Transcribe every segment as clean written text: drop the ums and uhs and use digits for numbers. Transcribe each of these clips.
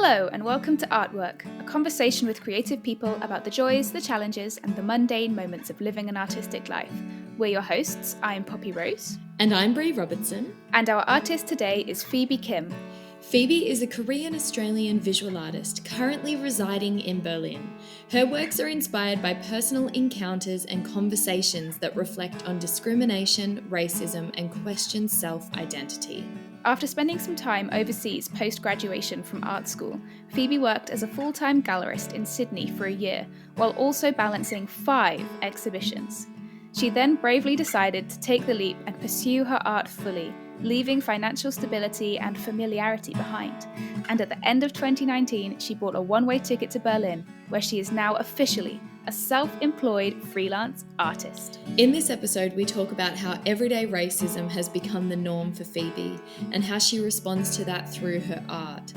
Hello and welcome to Artwork, a conversation with creative people about the joys, the challenges and the mundane moments of living an artistic life. We're your hosts, I'm Poppy Rose. And I'm Bree Robertson. And our artist today is Phoebe Kim. Phoebe is a Korean-Australian visual artist currently residing in Berlin. Her works are inspired by personal encounters and conversations that reflect on discrimination, racism and question self-identity. After spending some time overseas post-graduation from art school, Phoebe worked as a full-time gallerist in Sydney for a year, while also balancing 5 exhibitions. She then bravely decided to take the leap and pursue her art fully, leaving financial stability and familiarity behind. And at the end of 2019, she bought a one-way ticket to Berlin, where she is now officially a self-employed freelance artist. In this episode, we talk about how everyday racism has become the norm for Phoebe and how she responds to that through her art.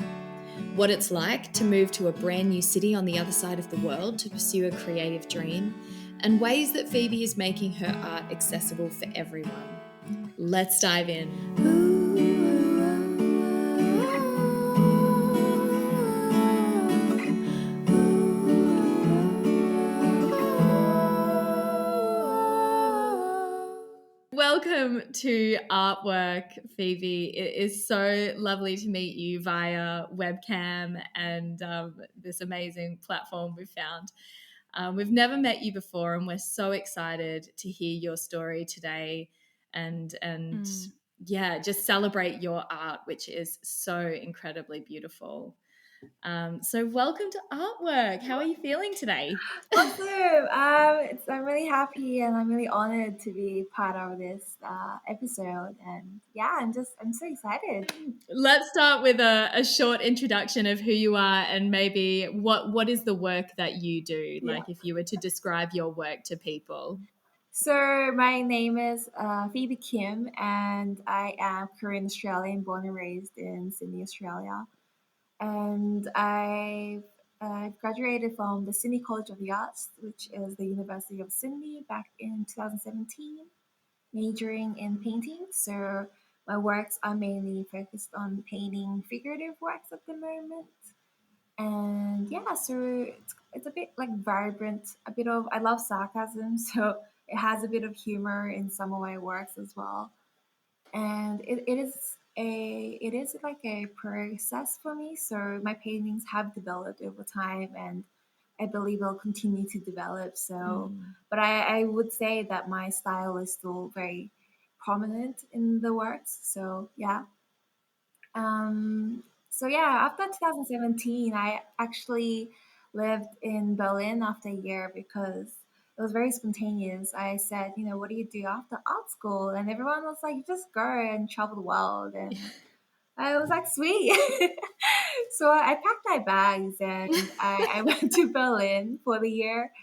What it's like to move to a brand new city on the other side of the world to pursue a creative dream, and ways that Phoebe is making her art accessible for everyone. Let's dive in. Welcome to Artwork, Phoebe. It is so lovely to meet you via webcam and this amazing platform we've found. We've never met you before, and we're so excited to hear your story today and just celebrate your art, which is so incredibly beautiful. So welcome to Artwork. How are you feeling today? Awesome. I'm really happy and I'm really honored to be part of this episode. And yeah, I'm so excited. Let's start with a short introduction of who you are and maybe what is the work that you do, like if you were to describe your work to people. So my name is Phoebe Kim, and I am Korean Australian, born and raised in Sydney, Australia. And I've graduated from the Sydney College of the Arts, which is the University of Sydney, back in 2017, majoring in painting. So my works are mainly focused on painting figurative works at the moment. And yeah, so it's a bit like vibrant, a bit of, I love sarcasm, so it has a bit of humor in some of my works as well. And it is like a process for me. So my paintings have developed over time, and I believe they'll continue to develop. So, but I would say that my style is still very prominent in the works. So yeah. So yeah, after 2017, I actually lived in Berlin after a year because it was very spontaneous. I said, what do you do after art school? And everyone was like, you just go and travel the world. And I was like, sweet. So I packed my bags and I went to Berlin for the year.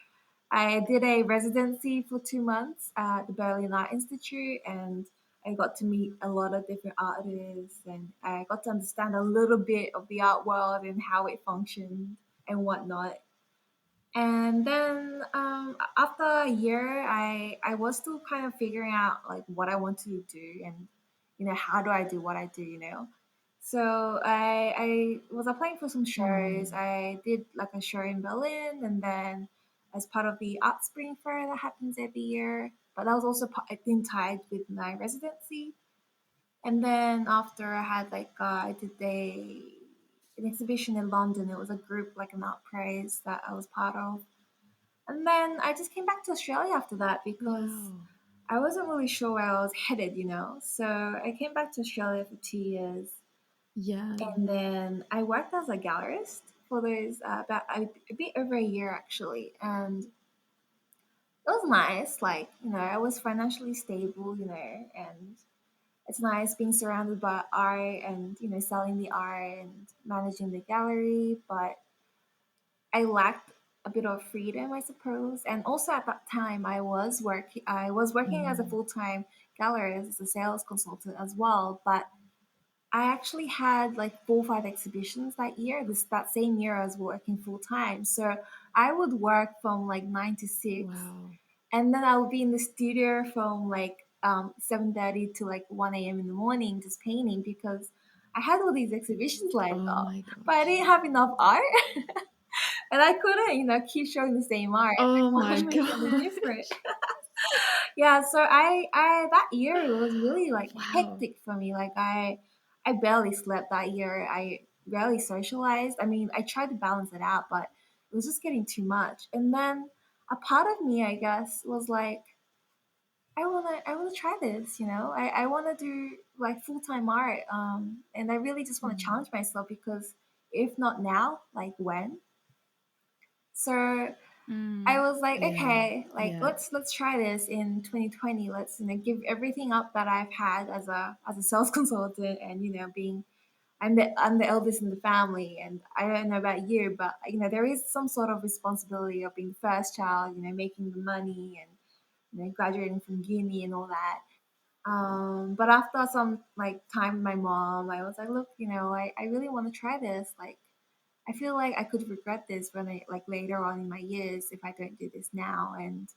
I did a residency for 2 months at the Berlin Art Institute, and I got to meet a lot of different artists, and I got to understand a little bit of the art world and how it functioned and whatnot. And then after a year, I was still kind of figuring out like what I want to do, and how do I do what I do. So I was applying for some shows. I did like a show in Berlin, and then as part of the Art Spring Fair that happens every year. But that was also I think tied with my residency. And then after I had I did an exhibition in London. It was a group like an art praise that I was part of. And then I just came back to Australia after that because I wasn't really sure where I was headed. So I came back to Australia for 2 years. Yeah. And then I worked as a gallerist for those about a bit over a year actually. And it was nice. I was financially stable, and it's nice being surrounded by art and, selling the art and managing the gallery. But I lacked a bit of freedom, I suppose. And also at that time, I was working as a full-time gallerist, as a sales consultant as well. But I actually had like 4 or 5 exhibitions that year. That same year, I was working full time. So I would work from like 9 to 6, and then I would be in the studio from like 7:30 to like 1 a.m. in the morning, just painting because I had all these exhibitions lined Oh up, my but I gosh. didn't have enough art. And I couldn't, keep showing the same art. Oh I want my to make god. something different. Yeah, so I that year it was really like Wow. hectic for me. Like I barely slept that year. I barely socialized. I mean, I tried to balance it out, but it was just getting too much. And then a part of me, I guess, was like, I wanna try this. I wanna do like full time art. And I really just want to Mm. challenge myself because if not now, like when? So I Mm. was like, Yeah. okay, like Yeah. let's try this in 2020. Let's give everything up that I've had as a sales consultant, and being I'm the eldest in the family, and I don't know about you, but there is some sort of responsibility of being the first child, making the money and graduating from uni and all that. But after some like time with my mom, I was like, look, I really want to try this. Like, I feel like I could regret this when I like later on in my years if I don't do this now. And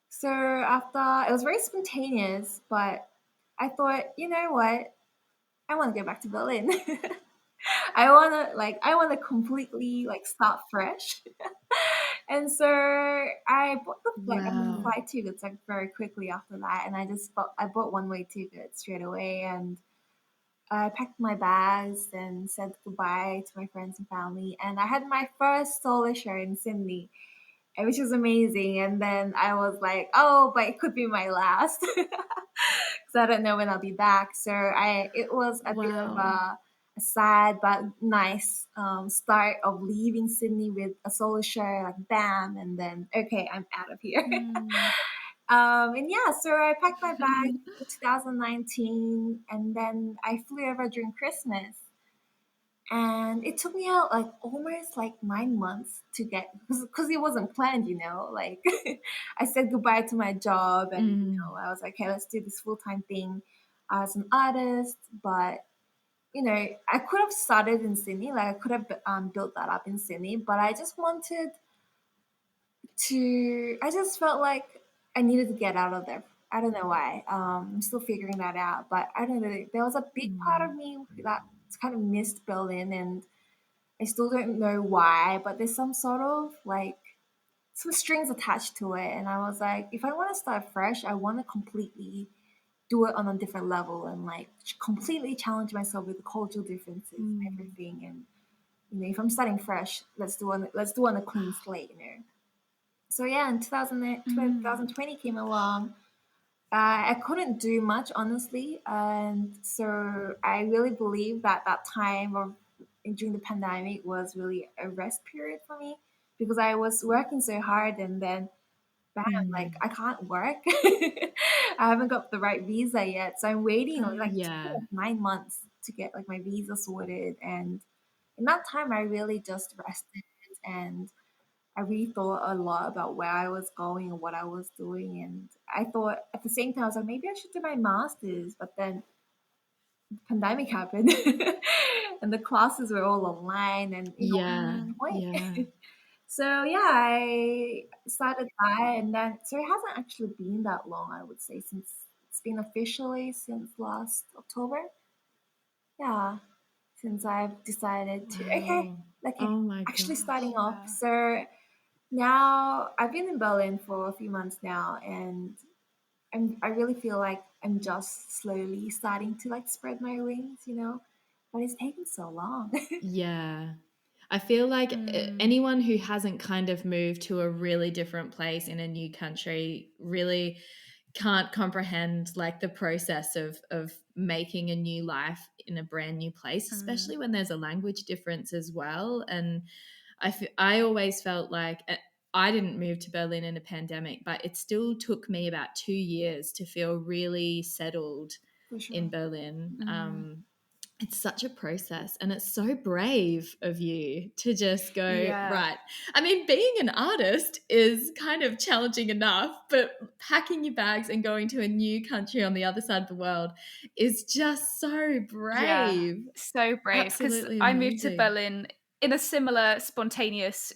so after it was very spontaneous, but I thought, you know what? I want to go back to Berlin. I want to completely like start fresh. And so I booked Wow. flight tickets like very quickly after that, and I bought one way tickets straight away, and I packed my bags and said goodbye to my friends and family. And I had my first solo show in Sydney, which was amazing. And then I was like, oh, but it could be my last because I don't know when I'll be back. So it was a bit of Wow. a sad but nice start of leaving Sydney with a solo show, like bam, and then okay, I'm out of here. Mm. And yeah, so I packed my bag in 2019, and then I flew over during Christmas. And it took me out like almost like 9 months to get because it wasn't planned, Like I said goodbye to my job, and Mm. I was like, okay, let's do this full time thing as an artist. But I could have started in Sydney, like I could have built that up in Sydney, but I just felt like I needed to get out of there. I don't know why. I'm still figuring that out, but I don't know. There was a big part Mm. of me that kind of missed Berlin, and I still don't know why, but there's some sort of like some strings attached to it. And I was like, if I want to start fresh, I want to completely do it on a different level and like completely challenge myself with the cultural differences and Mm. everything. And if I'm starting fresh, let's do on a clean slate. So yeah, in Mm. 2020 came along. I couldn't do much, honestly, and so I really believe that that time of during the pandemic was really a rest period for me because I was working so hard, and then bam, like Mm. I can't work. I haven't got the right visa yet, so I'm waiting. Like it took me Yeah. like 9 months to get like my visa sorted, and in that time, I really just rested, and I really thought a lot about where I was going and what I was doing. And I thought at the same time, I was like, maybe I should do my master's. But then the pandemic happened and the classes were all online. And, what's Yeah. the Mm. point? Yeah. So, yeah, I started that. And then, so it hasn't actually been that long, I would say, since it's been officially since last October. Yeah, since I've decided to, Wow. okay, Oh my actually starting gosh. off. Wow. So, now I've been in Berlin for a few months now, and I really feel like I'm just slowly starting to like spread my wings. But it's taken so long. Yeah. I feel like Mm. anyone who hasn't kind of moved to a really different place in a new country really can't comprehend like the process of making a new life in a brand new place, Mm. especially when there's a language difference as well. And I always felt like I didn't move to Berlin in a pandemic, but it still took me about 2 years to feel really settled For in sure. Berlin. Mm. It's such a process, and it's so brave of you to just go, Yeah. right. I mean, being an artist is kind of challenging enough, but packing your bags and going to a new country on the other side of the world is just so Yeah. brave. So brave because Absolutely I moved to amazing. Berlin in a similar spontaneous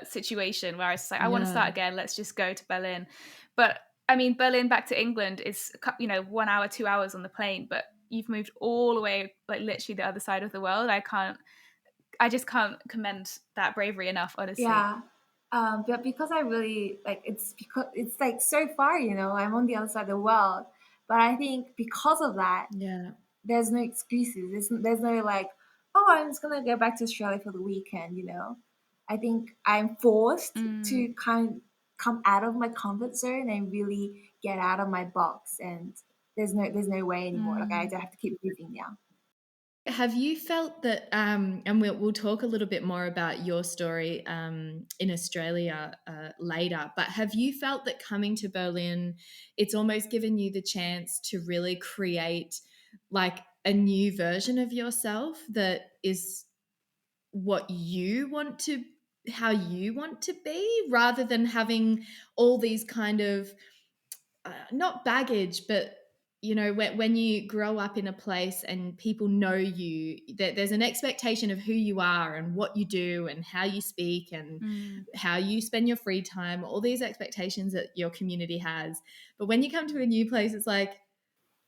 situation where I was like, I want to start Yeah. again. Let's just go to Berlin. But I mean, Berlin back to England is 1 hour, 2 hours on the plane. But you've moved all the way, like literally the other side of the world. I just can't commend that bravery enough, honestly. Yeah. But because I really like it's because it's like so far, I'm on the other side of the world. But I think because of that, Yeah. there's no excuses. There's no like, oh, I'm just gonna go back to Australia for the weekend. I think I'm forced Mm, to kind come out of my comfort zone and really get out of my box. And there's no way anymore. Like I mm. don't have to keep moving now. Have you felt that, and we'll talk a little bit more about your story in Australia later, but have you felt that coming to Berlin, it's almost given you the chance to really create like a new version of yourself that is what you want to, how you want to be, rather than having all these kind of not baggage, but when you grow up in a place and people know you, there's an expectation of who you are and what you do and how you speak and Mm. how you spend your free time, all these expectations that your community has. But when you come to a new place, it's like,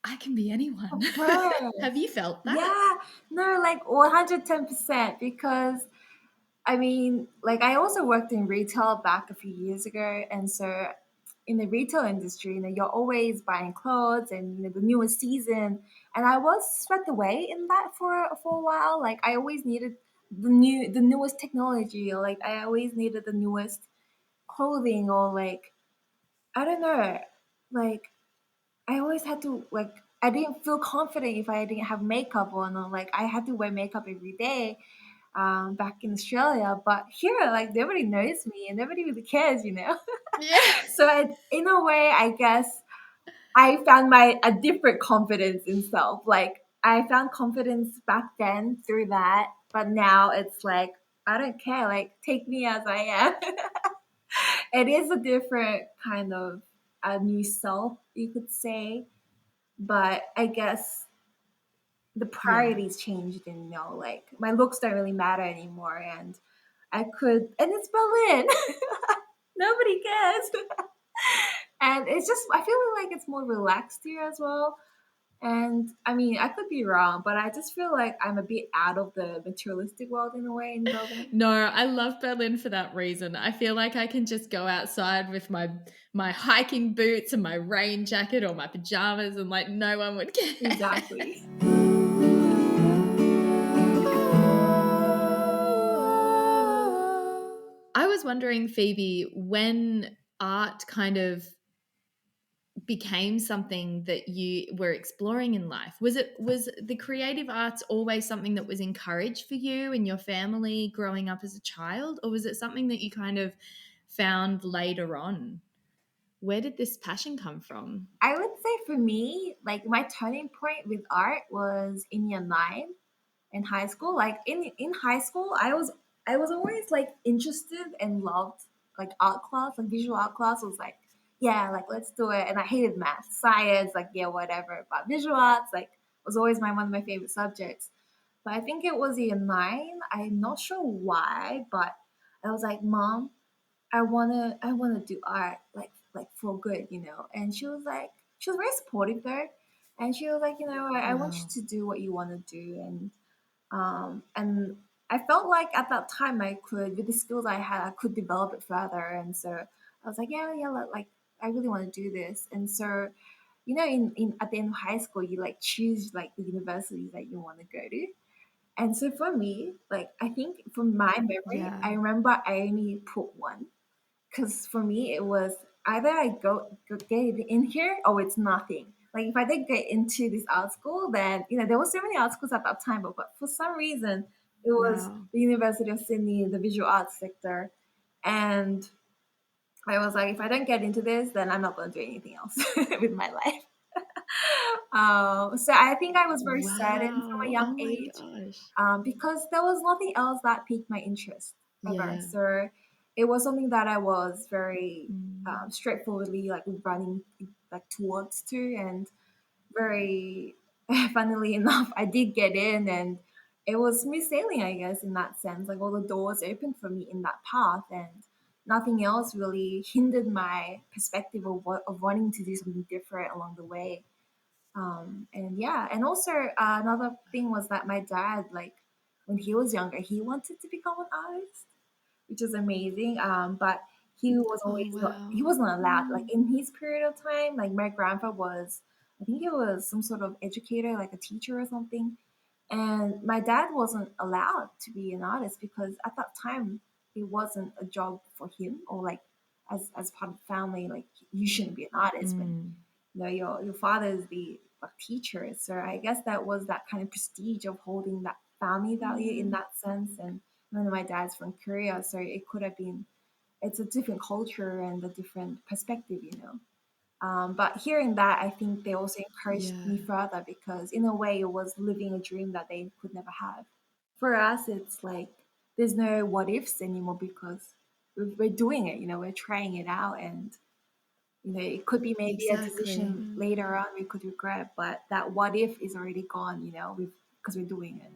I can be anyone. Bro, Have you felt that? yeah, no, like 110%. Because I mean, like I also worked in retail back a few years ago, and so in the retail industry, you're always buying clothes and the newest season, and I was swept away in that for a while. Like I always needed the newest technology, or like I always needed the newest clothing, or like I don't know, like I always had to like I didn't feel confident if I didn't have makeup on, or like I had to wear makeup every day back in Australia. But here, like nobody knows me and nobody really cares. Yeah. So in a way, I guess I found my a different confidence in self. Like I found confidence back then through that, but now it's like I don't care. Like take me as I am. It is a different kind of a new self, you could say. But I guess the Yeah. priorities changed, and like my looks don't really matter anymore, and and it's Berlin. Nobody cares. And it's just I feel like it's more relaxed here as well. And I mean, I could be wrong, but I just feel like I'm a bit out of the materialistic world in a way in Berlin. No, I love Berlin for that reason. I feel like I can just go outside with my hiking boots and my rain jacket or my pajamas and like no one would care. Exactly. I was wondering, Phoebe, when art kind of became something that you were exploring in life, was the creative arts always something that was encouraged for you and your family growing up as a child, or was it something that you kind of found later on? Where did this passion come from? I would say for me, like my turning point with art was in year nine in high school. Like in high school, I was always like interested and loved like art class, like visual art class was like, yeah, like let's do it. And I hated math, science, like yeah, whatever. But visual arts like was always one of my favorite subjects. But I think it was year nine. I'm not sure why, but I was like, Mom, I wanna do art like for good. And she was very supportive though. And she was like, I want you Wow. to do what you want to do. And I felt like at that time I could, with the skills I had, I could develop it further. And so I was like, yeah, yeah, like I really want to do this. And so, in at the end of high school, you like choose like the universities that you want to go to. And so for me, like I think from my memory, Yeah. I remember I only put one, because for me it was either I go get it in here or it's nothing. Like if I did get into this art school, then there were so many art schools at that time, but for some reason it was Wow. the University of Sydney, the visual arts sector, and I was like, if I don't get into this, then I'm not going to do anything else with my life. So I think I was very certain from a Wow. young Oh my age, gosh. because there was nothing else that piqued my interest ever. Yeah. So it was something that I was very Mm. straightforwardly like running like towards to, and very funnily enough, I did get in, and it was smooth sailing, I guess, in that sense. Like all the doors opened for me in that path, and nothing else really hindered my perspective of wanting to do something different along the way. And yeah, and also another thing was that my dad, like when he was younger, he wanted to become an artist, which is amazing. But he was Oh, always not, he wow. wasn't allowed. Like in his period of time, like my grandpa was, I think he was some sort of educator, like a teacher or something. And my dad wasn't allowed to be an artist because at that time it wasn't a job for him, or like as part of the family, like you shouldn't be an artist when Mm, your father is the like, teacher. So I guess that was that kind of prestige of holding that family value in mm, that sense. And then my dad's from Korea, so it could have been, it's a different culture and a different perspective, you know. But hearing that, I think they also encouraged yeah, me further because in a way it was living a dream that they could never have. For us, it's like there's no what ifs anymore because we're doing it, you know, we're trying it out, and you know, it could be maybe a exactly. decision later on we could regret, but that what if is already gone, you know, because we're doing it.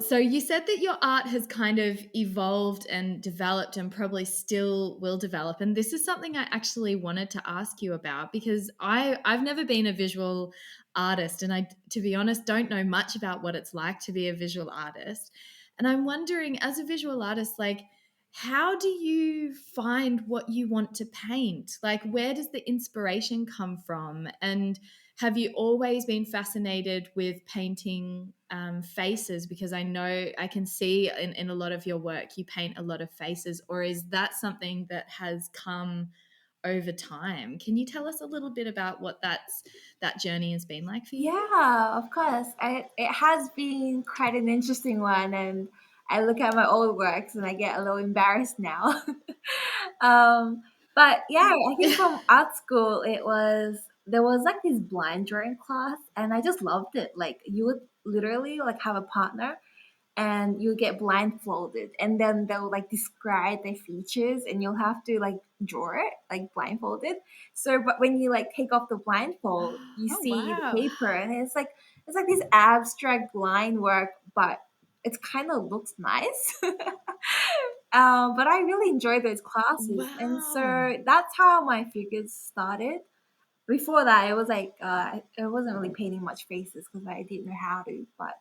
So you said that your art has kind of evolved and developed and probably still will develop. And this is something I actually wanted to ask you about because I've never been a visual artist and I, to be honest, don't know much about what it's like to be a visual artist. And I'm wondering, as a visual artist, like, how do you find what you want to paint? Like, where does the inspiration come from? And have you always been fascinated with painting faces? Because I know I can see in a lot of your work you paint a lot of faces, or is that something that has come over time? Can you tell us a little bit about what that journey has been like for you? Yeah, of course. It has been quite an interesting one, and I look at my old works and I get a little embarrassed now. um, but yeah, I think from art school, it was there was like this blind drawing class, and I just loved it. Like you would literally like have a partner, and you get blindfolded, and then they'll like describe their features and you'll have to like draw it like blindfolded. So but when you like take off the blindfold you Oh, see the wow. paper, and it's like this abstract line work, but it kind of looks nice. But I really enjoy those classes, and Wow. so that's how my figures started. Before that it was like I wasn't really painting much faces because I didn't know how to, but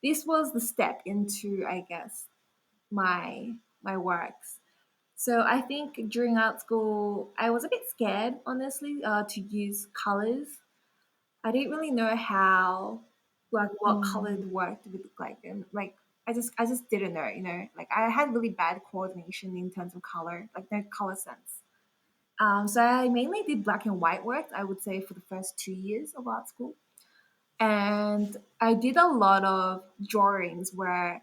this was the step into, I guess, my works. So I think during art school, I was a bit scared, honestly, to use colors. I didn't really know how, like, what Mm, colored work would look like, and like, I just didn't know, you know. Like, I had really bad coordination in terms of color, like no color sense. So I mainly did black and white work, I would say, for the first 2 years of art school. And I did a lot of drawings where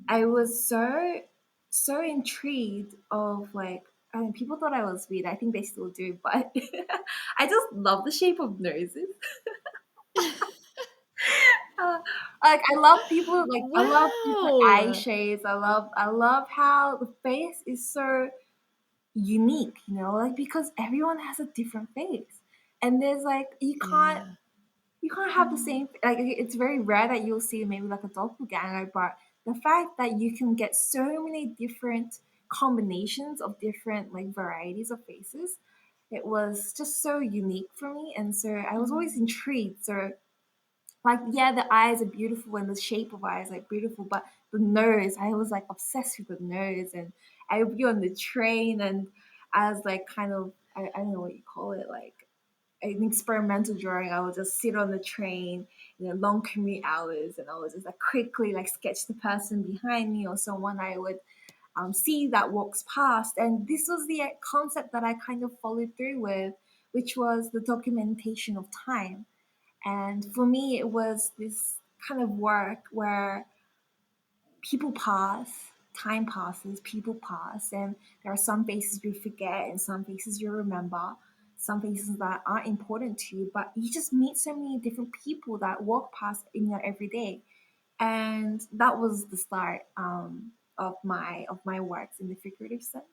I was so intrigued of like, I mean, people thought I was weird. I think they still do, but I just love the shape of noses. Uh, like I love people, like I love different eye wow. shapes. I love how the face is so unique, you know, like because everyone has a different face, and there's like Yeah. you can't have the same, like it's very rare that you'll see maybe like a doppelganger, but the fact that you can get so many different combinations of different like varieties of faces, it was just so unique for me, and so I was always Mm. intrigued. So like yeah, the eyes are beautiful and the shape of eyes are like beautiful, but the nose, I was like obsessed with the nose, and I would be on the train and I was like kind of, I don't know what you call it, like an experimental drawing. I would just sit on the train, you know, long commute hours, and I would just like quickly like sketch the person behind me or someone I would see that walks past. And this was the concept that I kind of followed through with, which was the documentation of time. And for me, it was this kind of work where people pass, time passes, people pass, and there are some faces you forget and some faces you remember, some faces that aren't important to you, but you just meet so many different people that walk past in your everyday. And that was the start of my works in the figurative sense.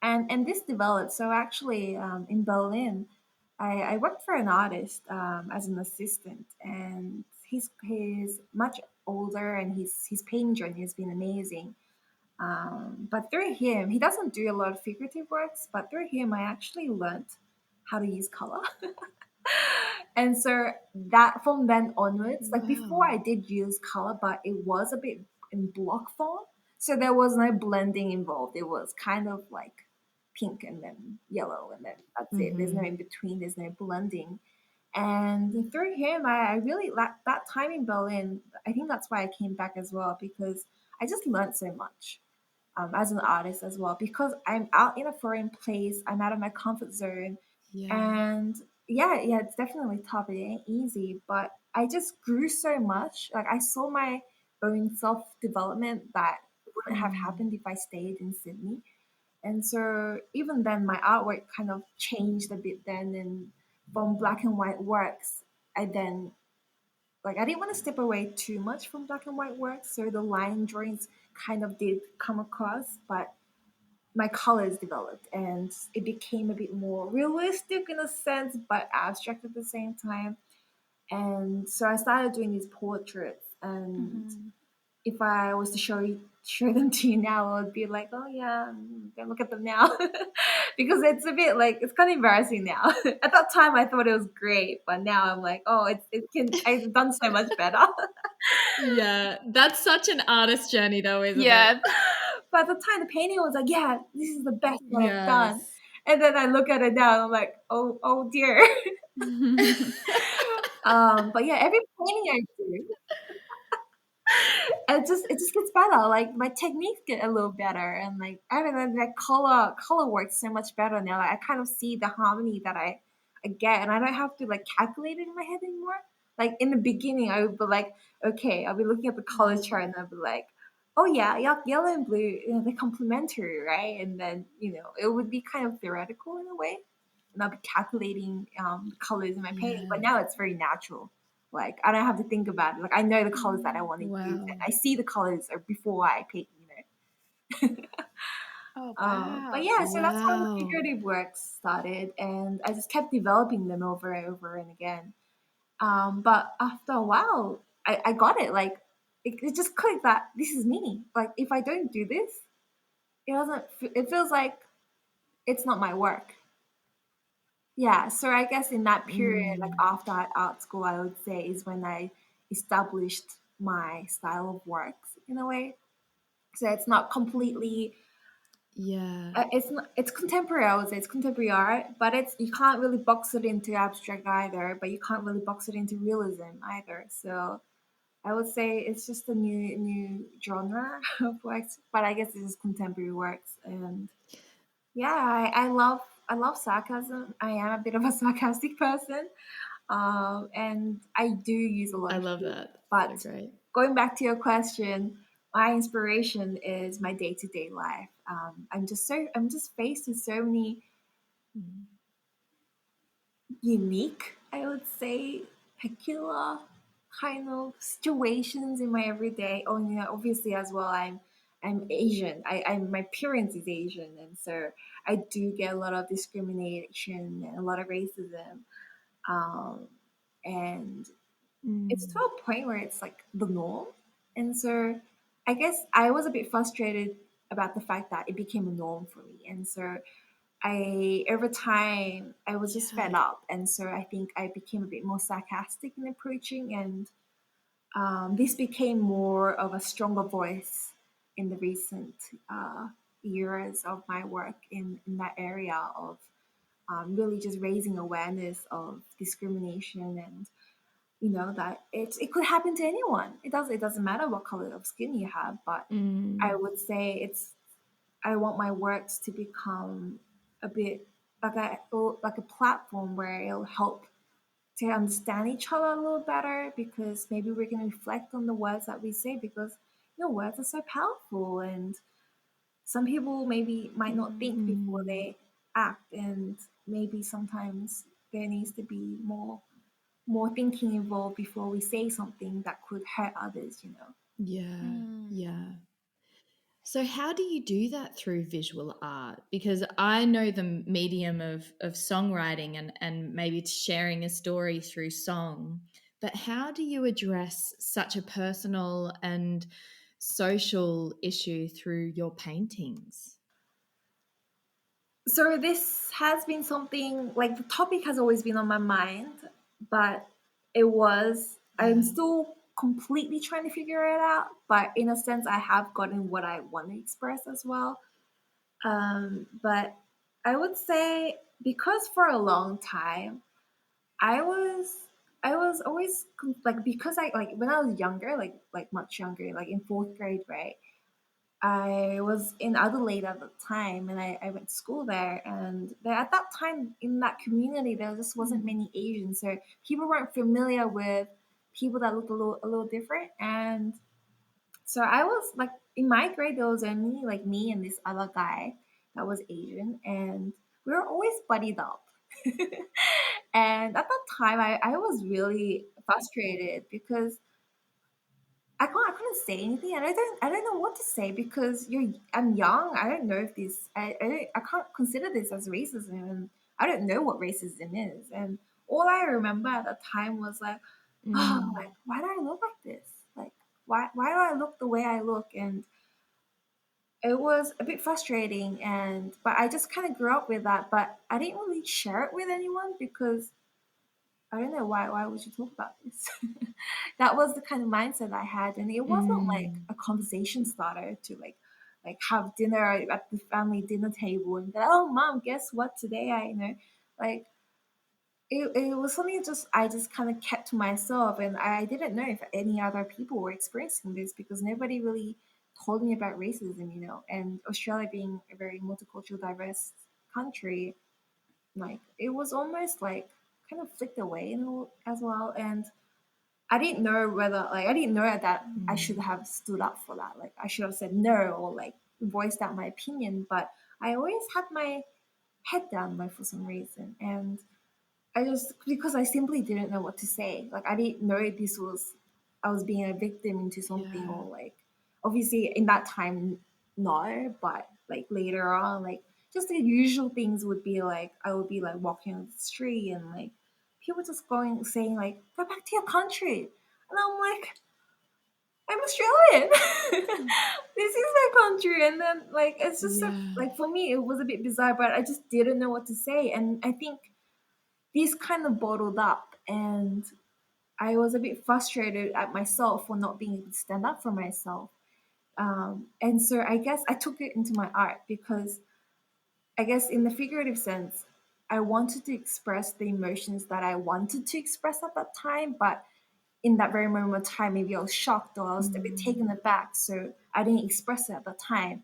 And this developed. So actually, in Berlin, I worked for an artist as an assistant, and he's much older, and his painting journey has been amazing. But through him, he doesn't do a lot of figurative works, but through him, I actually learnt how to use color. And so that from then onwards, like before Wow. I did use color, but it was a bit in block form. So there was no blending involved. It was kind of like pink and then yellow and then that's it. There's no Mm-hmm. in between, there's no blending. And through him, I really that time in Berlin. I think that's why I came back as well because I just learned so much as an artist as well because I'm out in a foreign place. I'm out of my comfort zone, Yeah. and yeah, it's definitely tough. It ain't easy, but I just grew so much. Like I saw my own self development that wouldn't have Mm. happened if I stayed in Sydney. And so even then, my artwork kind of changed a bit then, and from black and white works, I then like I didn't want to step away too much from black and white works, so the line drawings kind of did come across, but my colors developed and it became a bit more realistic in a sense, but abstract at the same time. And so I started doing these portraits, and Mhm. if I was to show them to you now, I would be like, oh yeah, don't look at them now, because it's a bit like it's kind of embarrassing now. At that time, I thought it was great, but now I'm like, oh, it can I've done so much better. Yeah, that's such an artist journey though, isn't it? Yeah. But at the time, the painting was like, yeah, this is the best one I've done. Yes. And then I look at it now, and I'm like, oh dear. But yeah, every painting I do, it just gets better. Like my techniques get a little better, and like I don't know, that color works so much better now. Like I kind of see the harmony that I get, and I don't have to like calculate it in my head anymore. Like in the beginning, I would be like, okay, I'll be looking at the color chart, and I'll be like, oh yeah, yellow and blue, they're complementary, right? And then it would be kind of theoretical in a way, and I'll be calculating the colors in my painting. But Yeah. now it's very natural. Like I don't have to think about it. Like I know the colors that I want to use, and Wow. I see the colors before I paint. Oh, But wow. yeah, so that's how the Wow. figurative works started, and I just kept developing them over and over and again. But after a while, I got it. Like it just clicked that this is me. Like if I don't do this, it doesn't. It feels like it's not my work. Yeah, so I guess in that period, like Mm. after art school, I would say is when I established my style of works in a way. So it's not completely, Yeah. it's contemporary. I would say it's contemporary art, but it's you can't really box it into abstract either, but you can't really box it into realism either. So I would say it's just a new genre of works, but I guess this is contemporary works, and yeah, I love sarcasm. I am a bit of a sarcastic person, and I do use a lot I of love humor. that. So But great. going back to your question, my inspiration is my day to day life. I'm just faced with so many Mm. unique, I would say, peculiar kind of situations in my everyday. Oh, obviously as well, I'm Asian. My parents is Asian, and so I do get a lot of discrimination and a lot of racism. Um, and it's to Mm. a point where it's like the norm. And so I guess I was a bit frustrated about the fact that it became a norm for me. And so over time, I was just Yeah. fed up. And so I think I became a bit more sarcastic in approaching. And this became more of a stronger voice in the recent years of my work in that area of really just raising awareness of discrimination and that it could happen to anyone. It doesn't matter what color of skin you have, but I Mm. would say I want my works to become a bit like a platform where it'll help to understand each other a little better, because maybe we can reflect on the words that we say, because words are so powerful, and some people maybe might not think before Mm. they act, and maybe sometimes there needs to be more thinking involved before we say something that could hurt others. Yeah. Mm. Yeah. So how do you do that through visual art? Because I know the medium of songwriting and maybe sharing a story through song, but how do you address such a personal and social issue through your paintings? So this has been something like the topic has always been on my mind, but I'm Yeah. still completely trying to figure it out. But in a sense, I have gotten what I want to express as well. But I would say because for a long time, I was I was always like because I like when I was younger, like much younger, like in fourth grade, right? I was in Adelaide at the time, and I went to school there. And there, at that time, in that community, there just wasn't many Asians, so people weren't familiar with people that looked a little different. And so I was like, in my grade, there was only like me and this other guy that was Asian, and we were always buddied up. And at that time, I was really frustrated because I couldn't say anything, and I don't know what to say because I'm young. I don't know if this I can't consider this as racism, and I don't know what racism is. And all I remember at the time was like, oh, Mm. like why do I look like this? Like why do I look the way I look? And it was a bit frustrating, and but I just kind of grew up with that, but I didn't really share it with anyone because I don't know why would you talk about this? That was the kind of mindset I had, and it wasn't like Mm. a conversation starter to like have dinner at the family dinner table and go, oh mom, guess what today I like it was something just I just kind of kept to myself, and I didn't know if any other people were experiencing this because nobody really told me about racism, and Australia being a very multicultural diverse country, like it was almost like kind of flicked away, as well. And I didn't know whether like I didn't know that I should Mm. have stood up for that. Like I should have said no or like voiced out my opinion. But I always had my head down like for some reason. And I just because I simply didn't know what to say. Like I didn't know this was I was being a victim into something, Yeah. or like obviously in that time no, but like later on, like just the usual things would be like I would be like walking on the street and like people just going saying like go back to your country, and I'm like I'm Australian. This is my country, and then like it's just so, Yeah. like for me it was a bit bizarre, but I just didn't know what to say, and I think this kind of bottled up, and I was a bit frustrated at myself for not being able to stand up for myself. And so I guess I took it into my art because I guess in the figurative sense, I wanted to express the emotions that I wanted to express at that time, but in that very moment of time, maybe I was shocked or I was a bit Mm. taken aback, so I didn't express it at the time.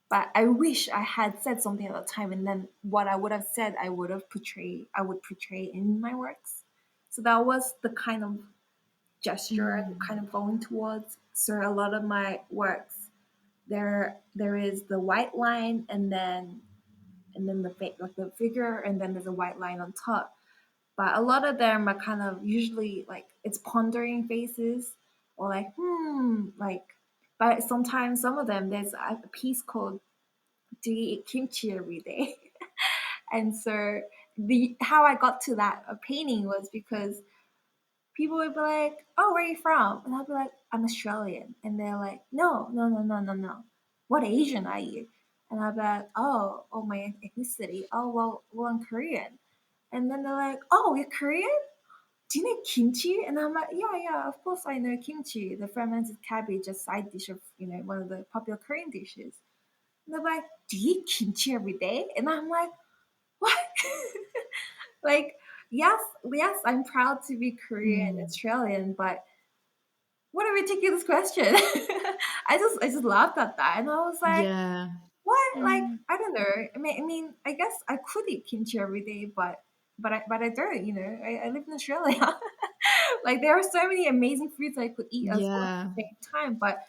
But I wish I had said something at the time, and then what I would have said, I would portray in my works. So that was the kind of gesture I'm Mm. kind of going towards. So a lot of my works, there is the white line, and then like the figure, and then there's a white line on top. But a lot of them are kind of usually like it's pondering faces or like like. But sometimes some of them there's a piece called "Do you eat kimchi every day?" And so the how I got to that painting was because people would be like, "Oh, where are you from?" And I'd be like, "I'm Australian." And they're like, "No, no, no, no, no, no. What Asian are you?" And I'd be like, "Oh, my ethnicity. Oh, well, I'm Korean." And then they're like, "Oh, you're Korean? Do you know kimchi?" And I'm like, "Yeah, yeah, of course I know kimchi, the fermented cabbage, a side dish of one of the popular Korean dishes." And they're like, "Do you eat kimchi every day?" And I'm like, "What?" Like, yes, yes, I'm proud to be Korean, Mm. Australian, but what a ridiculous question. I just laughed at that, and I was like, Yeah. what? Like, Mm. I don't know. I mean, I guess I could eat kimchi every day, but I don't. I live in Australia. Like, there are so many amazing foods I could eat as well at Yeah. the same time. But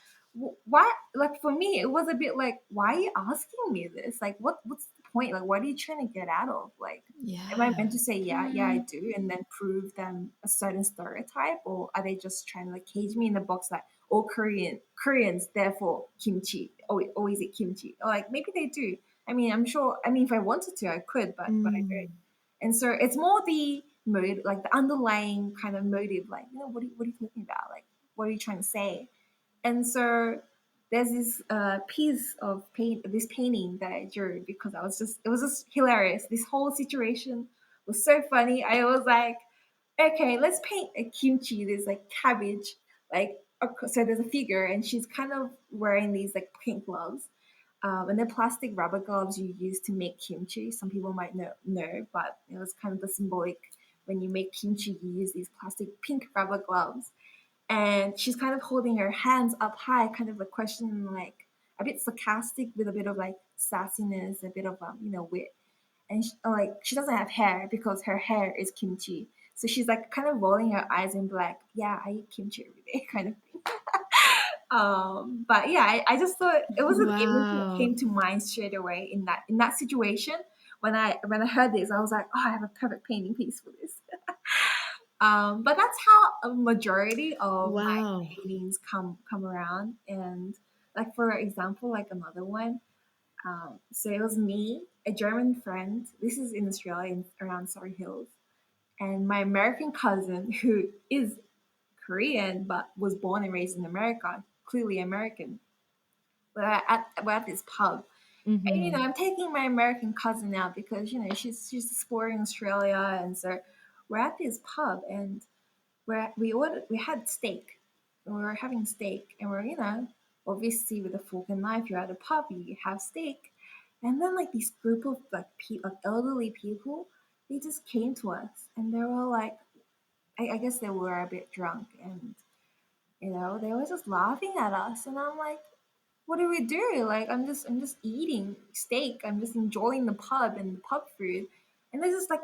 why? Like for me, it was a bit like, why are you asking me this? Like, what's the point? Like, what are you trying to get out of? Like, am I Yeah. meant to say yeah, yeah, I Mm. do, and then prove them a certain stereotype, or are they just trying to like cage me in the box like all Koreans, therefore kimchi, always eat kimchi? Or like maybe they do. I mean, I'm sure. I mean, if I wanted to, I could, but I don't. Mm. And so it's more the motive, like the underlying kind of motive, like what are you talking about? Like what are you trying to say? And so there's this piece of this painting that I drew because it was just hilarious. This whole situation was so funny. I was like, okay, let's paint a kimchi. There's like cabbage, like so there's a figure, and she's kind of wearing these like pink gloves, and the plastic rubber gloves you use to make kimchi. Some people might know, but it was kind of the symbolic. When you make kimchi, you use these plastic pink rubber gloves, and she's kind of holding her hands up high, kind of like questioning, like a bit sarcastic with a bit of like sassiness, a bit of wit. And like she doesn't have hair because her hair is kimchi, so she's like kind of rolling her eyes and be like, "Yeah, I eat kimchi every day," kind of thing. But yeah, I just thought it was an image that Wow. came to mind straight away in that situation. When I heard this, I was like, "Oh, I have a perfect painting piece for this." But that's how a majority of my Wow. paintings come around. And like for example, like another one. So it was me, a German friend. This is in Australia, around Surrey Hills, and my American cousin who is Korean but was born and raised in America, clearly American. We're at this pub, and Mm-hmm. I'm taking my American cousin out because she's exploring Australia, and so we're at this pub, and we had steak. And we were having steak, and we're obviously with a fork and knife. You're at a pub, you have steak, and then like this group of like elderly people, they just came to us, and they were like, I guess they were a bit drunk, and they were just laughing at us, and I'm like, what do we do? Like I'm just eating steak. I'm just enjoying the pub and the pub food, and they're just like,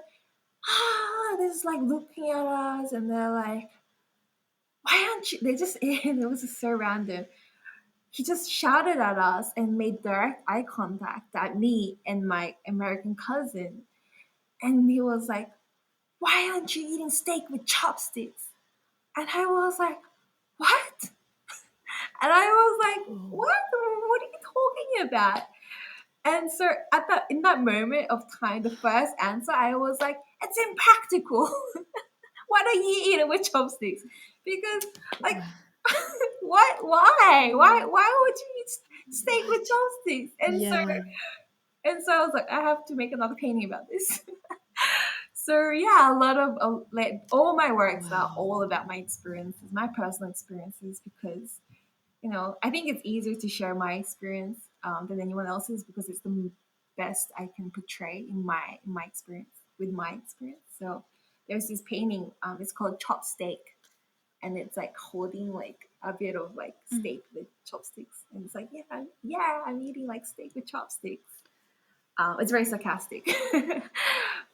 they're just like looking at us, and they're like, why aren't you? They just it was just so random. He just shouted at us and made direct eye contact at me and my American cousin, and he was like, why aren't you eating steak with chopsticks? And I was like, what? And I was like, Oh. what? What are you talking about? And so in that moment of time, the first answer, I was like, it's impractical. Why don't you eat it with chopsticks? Because like what? Why would you eat steak with What? chopsticks? Yeah. And so I was like, I have to make another painting about this. So yeah, a lot of like all my works are Wow. all about my experiences, my personal experiences, because I think it's easier to share my experience than anyone else's because it's the best I can portray in my experience with my experience. So there's this painting. It's called Chopsteak, and it's like holding like a bit of like steak with chopsticks, and it's like I'm eating like steak with chopsticks. It's very sarcastic,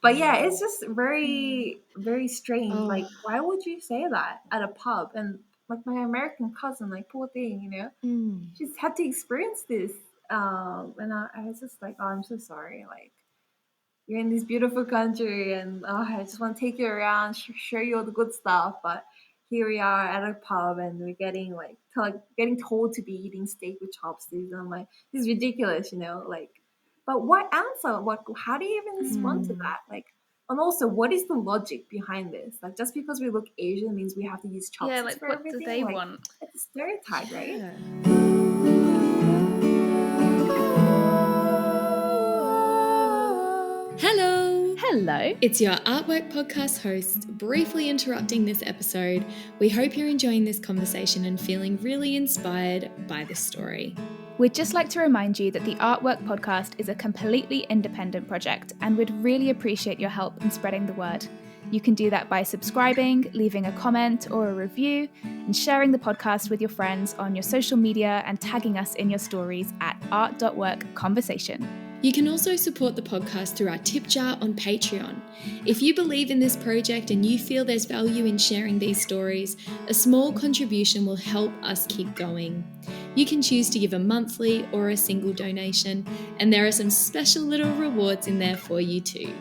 but yeah, it's Wow. just very very strange. Oh. Like, why would you say that at a pub? And like my American cousin, like poor thing, Mm. she's had to experience this. And I was just like, oh, I'm so sorry. Like, you're in this beautiful country, and I just want to take you around, show you all the good stuff. But here we are at a pub, and we're getting getting told to be eating steak with chopsticks. And I'm like, this is ridiculous, Like, but what answer? What? How do you even respond to Mm. that? Like, and also, what is the logic behind this? Like, just because we look Asian means we have to use Yeah, chopsticks like for what do everything? they Like, want? it's a stereotype, right? Yeah. Hello! Hello. It's your Artwork Podcast host, briefly interrupting this episode. We hope you're enjoying this conversation and feeling really inspired by this story. We'd just like to remind you that the Artwork Podcast is a completely independent project and would really appreciate your help in spreading the word. You can do that by subscribing, leaving a comment or a review, and sharing the podcast with your friends on your social media and tagging us in your stories at art.workconversation. You can also support the podcast through our tip jar on Patreon. If you believe in this project and you feel there's value in sharing these stories, a small contribution will help us keep going. You can choose to give a monthly or a single donation, and there are some special little rewards in there for you too.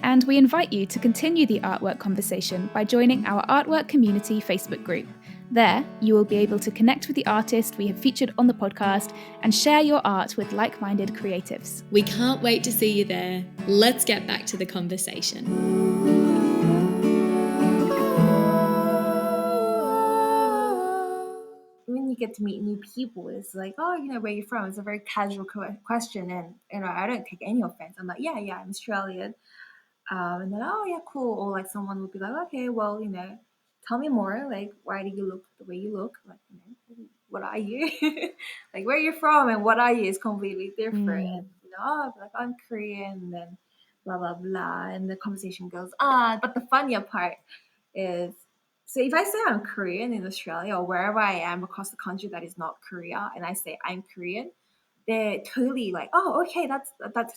And we invite you to continue the artwork conversation by joining our Artwork Community Facebook group. There, you will be able to connect with the artist we have featured on the podcast and share your art with like-minded creatives. We can't wait to see you there. Let's get back to the conversation. When you get to meet new people. It's like, oh, where you from? It's a very casual question, and I don't take any offense. I'm like, yeah, yeah, I'm Australian. And then, oh yeah, cool. Or like someone would be like, okay, well, tell me more. Like, why do you look the way you look? Like, what are you? Like, where you're from and what are you is completely different. And Mm. oh, like I'm Korean, and then blah blah blah, and the conversation goes on. But the funnier part is, so if I say I'm Korean in Australia or wherever I am across the country that is not Korea, and I say I'm Korean, they're totally like, oh, okay, that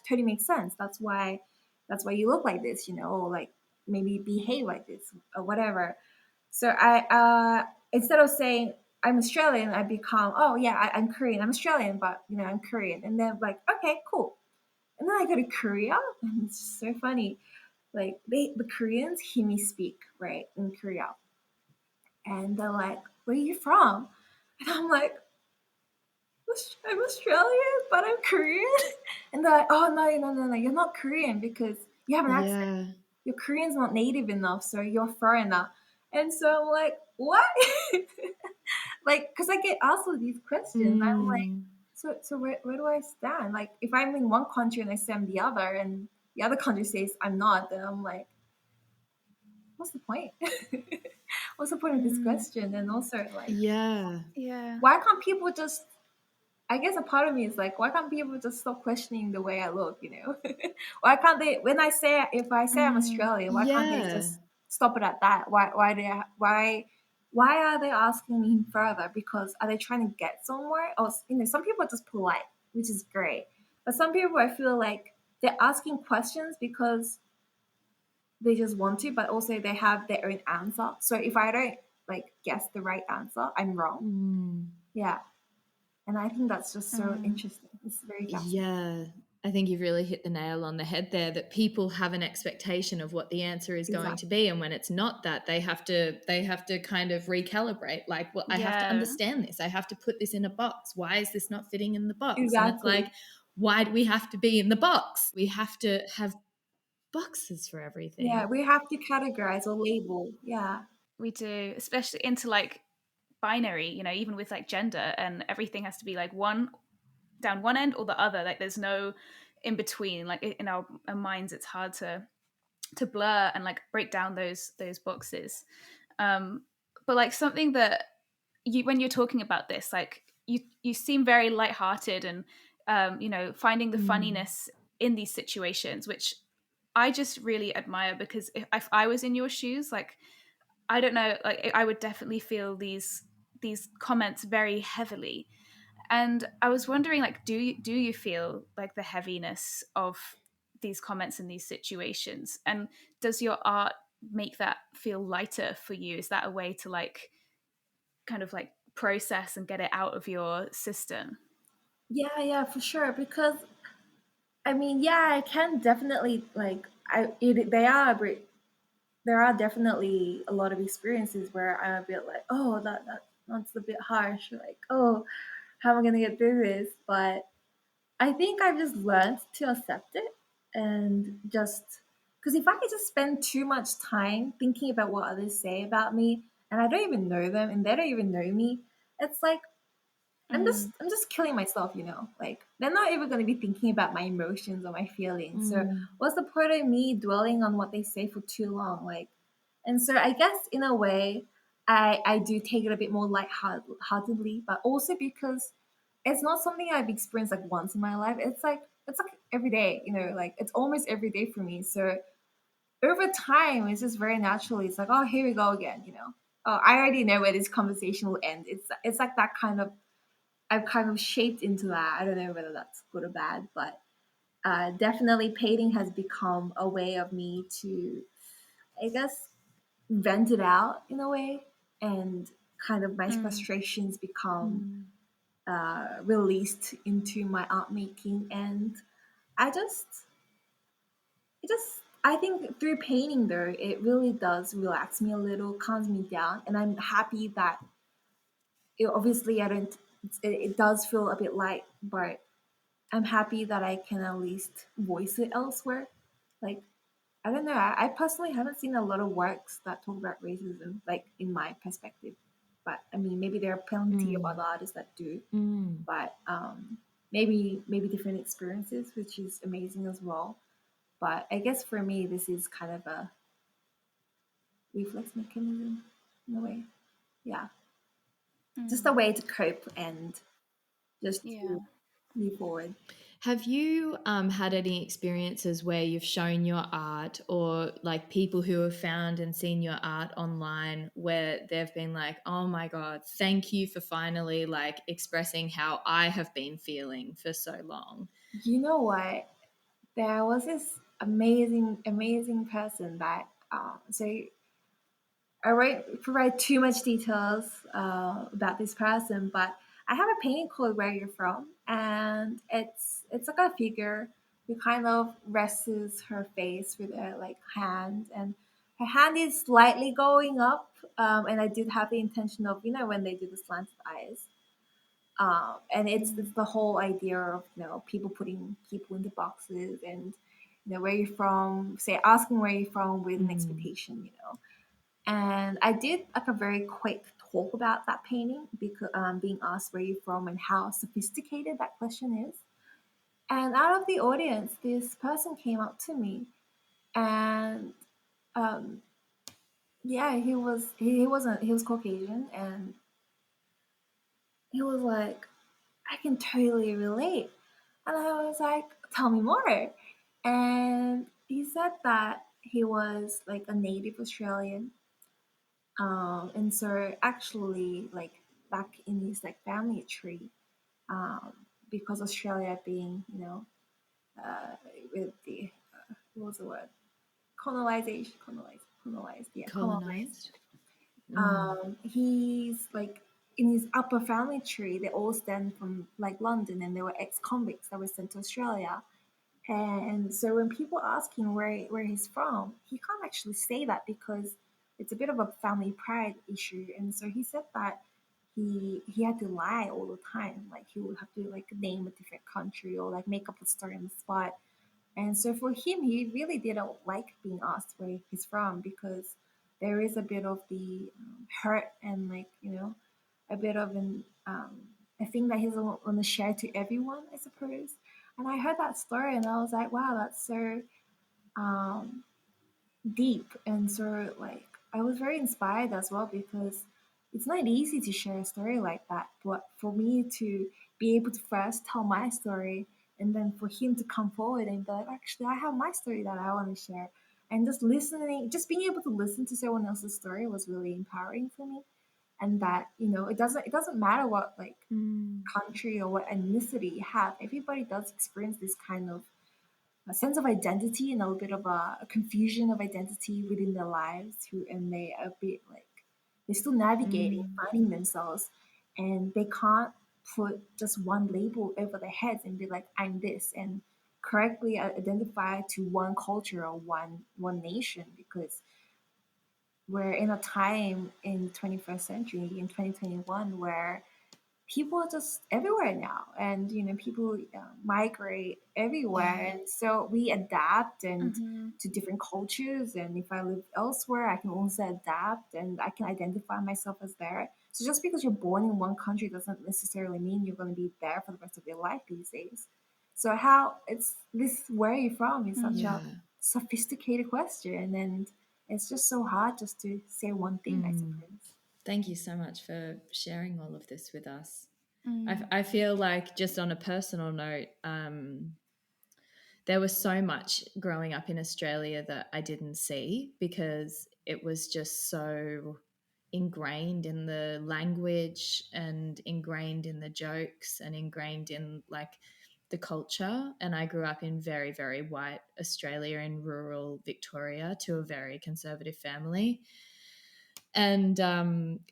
totally makes sense. That's why you look like this, or like maybe behave like this or whatever. So instead of saying I'm Australian, I become, oh yeah, I'm Korean. I'm Australian, but I'm Korean, and then like, okay, cool. And then I go to Korea, and it's so funny. Like the Koreans hear me speak right in Korea, and they're like, "Where are you from?" And I'm like, I'm Australian, but I'm Korean. And they're like, oh, no, no, no, no, you're not Korean because you have an accent. Yeah. Your Korean's not native enough, so you're a foreigner. And so I'm like, what? Like, because I get asked all these questions. I'm like, Mm. so where do I stand? Like, if I'm in one country and I say I'm the other, and the other country says I'm not, then I'm like, what's the point? What's the point of this Mm, question? And also, like, Yeah. yeah. why can't people just, I guess a part of me is like, why can't people just stop questioning the way I look, Why can't they, when if I say I'm Mm, Australian, why can't they Yeah. just stop it at that? Why are they asking me further? Because are they trying to get somewhere? Or, some people are just polite, which is great. But some people, I feel like they're asking questions because they just want to, but also they have their own answer. So if I don't like guess the right answer, I'm wrong. Mm. Yeah. And I think that's just so mm, interesting. It's very fascinating. Yeah. I think you've really hit the nail on the head there, that people have an expectation of what the answer is going Exactly. to be, and when it's not that, they have to kind of recalibrate, like, well, I have to yeah. understand this. I have to put this in a box. Why is this not fitting in the box? And it's like, Exactly. why do we have to be in the box? We have to have boxes for Yeah, everything. we have to categorize or label. Yeah. We do, especially into like binary, even with like gender, and everything has to be like one down one end or the other. Like there's no in between. Like in our minds, it's hard to blur and like break down those boxes. But like something that you, when you're talking about this, like you seem very lighthearted and finding the Mm. funniness in these situations, which I just really admire, because if I was in your shoes, like I don't know, like I would definitely feel these comments very heavily. And I was wondering, like, do you feel like the heaviness of these comments in these situations? And does your art make that feel lighter for you? Is that a way to like kind of like process and get it out of your system? Yeah, yeah, for sure. Because I mean, yeah, I can definitely like there are definitely a lot of experiences where I'm a bit like, oh, that's a bit harsh. Like, oh, how am I gonna get through this? But I think I've just learned to accept it, and just because if I could just spend too much time thinking about what others say about me, and I don't even know them and they don't even know me, it's like Mm, I'm just killing myself, Like they're not even going to be thinking about my emotions or my feelings. So Mm. what's the point of me dwelling on what they say for too long? Like, and so I guess in a way, I do take it a bit more lightheartedly, but also because it's not something I've experienced like once in my life. It's like every day, like it's almost every day for me. So over time, it's just very naturally. It's like, oh, here we go again. Oh, I already know where this conversation will end. It's like that kind of, I've kind of shaped into that. I don't know whether that's good or bad, but definitely painting has become a way of me to, I guess, vent it out in a way, and kind of my mm, frustrations become Mm. released into my art making. And I just, I think through painting though, it really does relax me a little, calms me down, and I'm happy that obviously I don't. It does feel a bit light, but I'm happy that I can at least voice it elsewhere. Like, I don't know. I personally haven't seen a lot of works that talk about racism, like in my perspective. but I mean, maybe there are plenty of other artists that do, Mm. but maybe different experiences, which is amazing as well. But I guess for me, this is kind of a reflex mechanism in a way. Yeah, just a Mm. way to cope and just Yeah. to move forward. Have you had any experiences where you've shown your art, or like people who have found and seen your art online where they've been like, oh my God, thank you for finally like expressing how I have been feeling for so long? You know what? There was this amazing person that so I won't provide too much details about this person, but I have a painting called "Where You're From," and it's like a figure who kind of rests her face with her like hand, and her hand is slightly going up. And I did have the intention of, when they do the slanted eyes, and it's Mm. the whole idea of, people putting people into boxes, and where you're from, say asking where you're from with an Mm. expectation. And I did like a very quick talk about that painting, because being asked where you're from and how sophisticated that question is. And out of the audience, this person came up to me, and um, yeah, he was Caucasian, and he was like, I can totally relate. And I was like, tell me more. And he said that he was like a native Australian. And so actually, like back in his like family tree, because Australia being, uh, with the what was the word? Colonized. Colonized? Mm. He's like in his upper family tree. They all stem from like London, and they were ex-convicts that were sent to Australia. And so when people ask him where he's from, he can't actually say that because it's a bit of a family pride issue. And so he said that he had to lie all the time. Like he would have to like name a different country or like make up a story on the spot. And so for him, he really didn't like being asked where he's from, because there is a bit of the hurt, and like, a bit of a thing that he doesn't want to share to everyone, I suppose. And I heard that story, and I was like, wow, that's so um, deep. And so like I was very inspired as well, because it's not easy to share a story like that. But for me to be able to first tell my story, and then for him to come forward and be like, actually, I have my story that I want to share. And just listening, just being able to listen to someone else's story was really empowering for me. And that, it doesn't matter what like Mm. country or what ethnicity you have. Everybody does experience this kind of a sense of identity, and a little bit of a confusion of identity within their lives, and they are a bit like they're still navigating, Mm. finding themselves, and they can't put just one label over their heads and be like, I'm this, and correctly identify to one culture or one nation, because we're in a time in 21st century in 2021 where people are just everywhere now, and people migrate everywhere, Yeah. and so we adapt and Mm-hmm. to different cultures. And if I live elsewhere, I can also adapt, and I can identify myself as there. So just because you're born in one country doesn't necessarily mean you're going to be there for the rest of your life these days. So how it's this where are you from is such a Mm. Yeah. sophisticated question, and it's just so hard just to say one thing, I Mm. suppose. Thank you so much for sharing all of this with us. Mm. I feel like, just on a personal note, there was so much growing up in Australia that I didn't see because it was just so ingrained in the language and ingrained in the jokes and ingrained in like the culture. And I grew up in very, very white Australia in rural Victoria to a very conservative family. And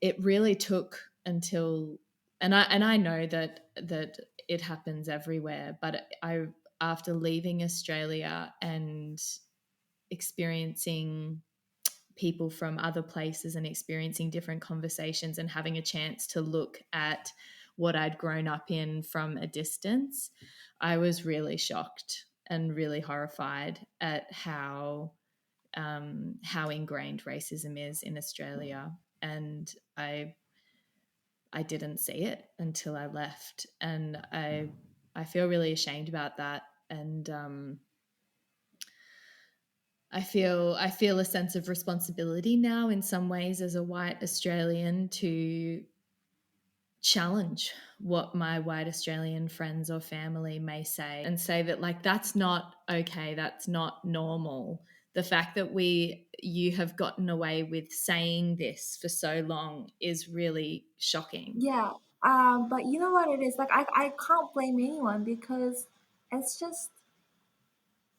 it really took until, and I know that it happens everywhere, but I, after leaving Australia and experiencing people from other places and experiencing different conversations and having a chance to look at what I'd grown up in from a distance, I was really shocked and really horrified at how ingrained racism is in Australia. And I I didn't see it until I left, and I feel really ashamed about that. And I feel a sense of responsibility now in some ways as a white Australian to challenge what my white Australian friends or family may say, and say that, like, that's not okay, that's not normal. The fact that you have gotten away with saying this for so long is really shocking. Yeah. But you know what it is? Like I can't blame anyone because it's just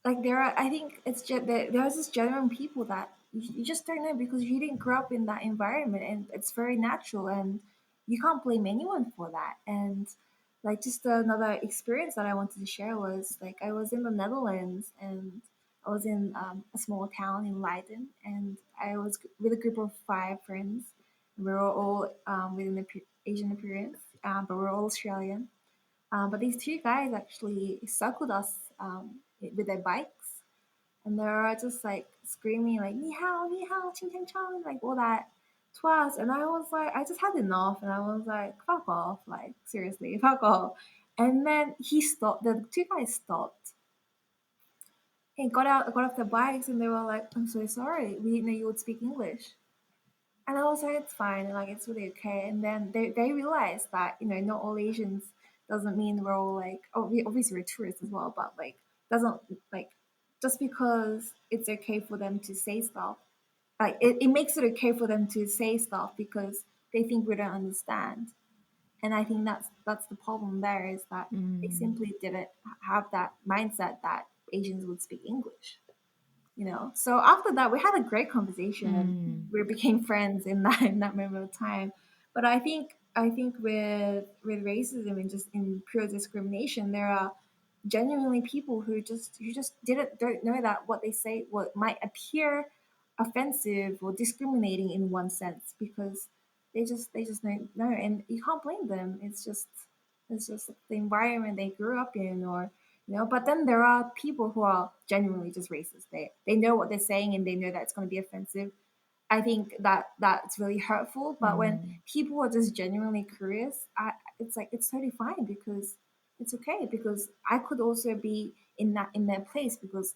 like there are. I think it's just there's just genuine people that you just don't know because you didn't grow up in that environment, and it's very natural, and you can't blame anyone for that. And like just another experience that I wanted to share was like I was in the Netherlands, and I was in a small town in Leiden, and I was with a group of five friends. We were all within the Asian appearance, but we are all Australian. But these two guys actually circled us with their bikes, and they were just like screaming like ni hao, ching ching chong," like all that to us. And I was like, I just had enough, and I was like, fuck off, like seriously, fuck off. And then he stopped. The two guys stopped and got off the bikes, and they were like, "I'm so sorry, we didn't know you would speak English." And I was like, it's fine, like it's really okay. And then they realized that, not all Asians doesn't mean we're all like, oh, obviously we're tourists as well, but like doesn't like just because it's okay for them to say stuff, like it makes it okay for them to say stuff because they think we don't understand. And I think that's the problem there is that they Mm, simply didn't have that mindset that Asians would speak English. So after that we had a great conversation and mm, we became friends in that moment of time. But I think with racism and just in pure discrimination, there are genuinely people who just don't know that what they say what might appear offensive or discriminating in one sense because they just don't know, and you can't blame them. It's just the environment they grew up in, or but then there are people who are genuinely just racist. They know what they're saying and they know that it's going to be offensive. I think that's really hurtful. But when mm, people are just genuinely curious, it's like it's totally fine because it's okay. Because I could also be in their place because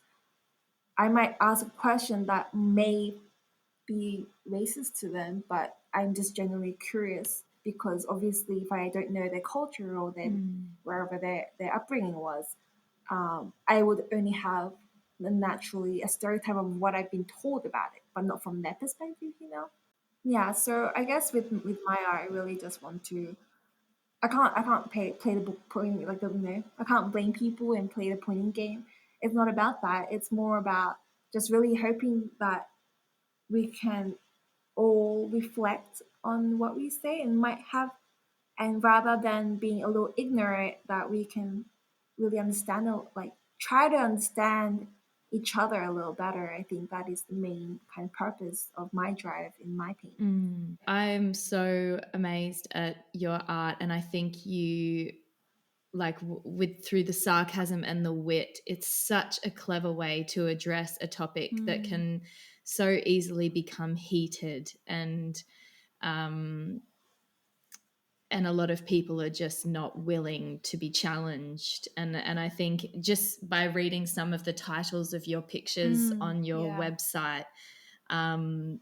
I might ask a question that may be racist to them, but I'm just genuinely curious because obviously if I don't know their culture or their mm, wherever their upbringing was, I would only have naturally a stereotype of what I've been told about it, but not from their perspective. Yeah, so I guess with my art, I really just want to. I can't play the point like I can't blame people and play the pointing game. It's not about that. It's more about just really hoping that we can all reflect on what we say and might have, and rather than being a little ignorant, that we can really understand, like try to understand each other a little better. I think that is the main kind of purpose of my drive in my painting. mm. I'm so amazed at your art, and I think you, like, with through the sarcasm and the wit, it's such a clever way to address a topic that Mm. can so easily become heated, um and a lot of people are just not willing to be challenged. And I think just by reading some of the titles of your pictures on your Yeah. website, um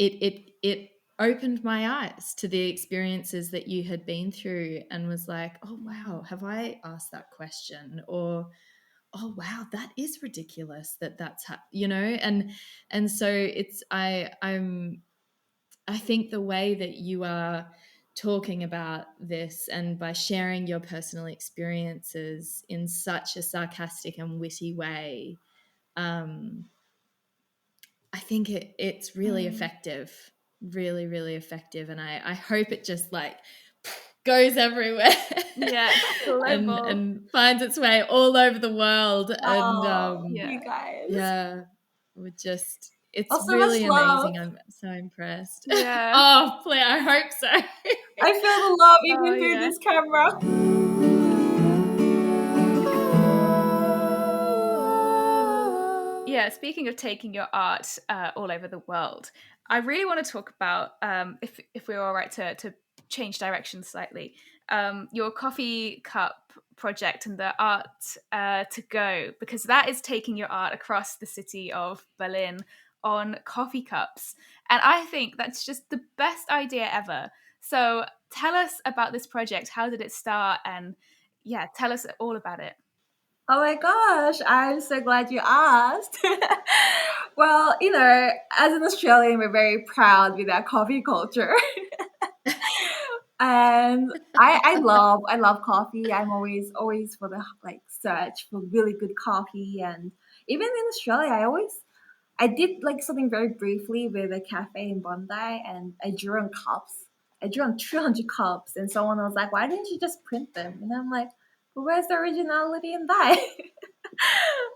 it opened my eyes to the experiences that you had been through, and was like, oh wow, have I asked that question? Or, oh wow, that is ridiculous and so it's I think the way that you are talking about this, and by sharing your personal experiences in such a sarcastic and witty way, um, I think it's really Mm. effective, really, really effective. And I hope it just like goes everywhere Yeah. Global. and finds its way all over the world. And Oh, Yeah. you guys. yeah, it's Oh, so much really love. amazing. I'm so impressed. Yeah. Oh, please, I hope so. I feel the love Oh even through yeah. this camera. Yeah, speaking of taking your art all over the world, I really want to talk about if we're all right to change direction slightly. Your coffee cup project and the art to go, because that is taking your art across the city of Berlin on coffee cups. And I think that's just the best idea ever. So tell us about this project. How did it start? And yeah, tell us all about it. Oh my gosh, I'm so glad you asked. Well, as an Australian, we're very proud with our coffee culture. And I love coffee. I'm always for the like search for really good coffee. And even in Australia, I did like something very briefly with a cafe in Bondi, and I drew on cups. I drew on 200 cups, and someone was like, "Why didn't you just print them?" And I'm like, "Well, where's the originality in that?"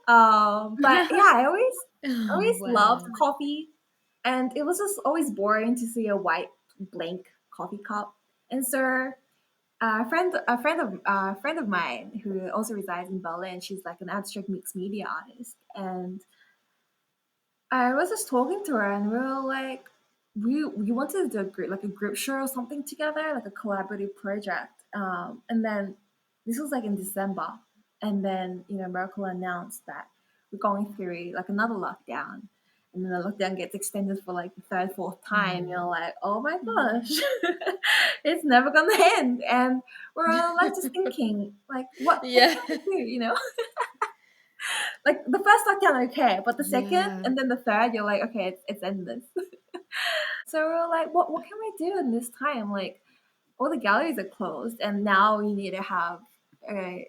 But yeah, I Oh, always loved wow. coffee, and it was just always boring to see a white blank coffee cup. And so a friend of mine who also resides in Berlin, she's like an abstract mixed media artist, and I was just talking to her, and we were like, we wanted to do like a group show or something together, like a collaborative project. And then this was like in December, and then Merkel announced that we're going through like another lockdown, and then the lockdown gets extended for like the third, fourth time. You're like, oh my gosh, it's never gonna end, and we're all like just thinking like, what Yeah. can we do, like the first lockdown, okay, but the second Yeah. and then the third, you're like, okay, it's endless. So we're like, what can we do in this time? Like all the galleries are closed, and now you need to have a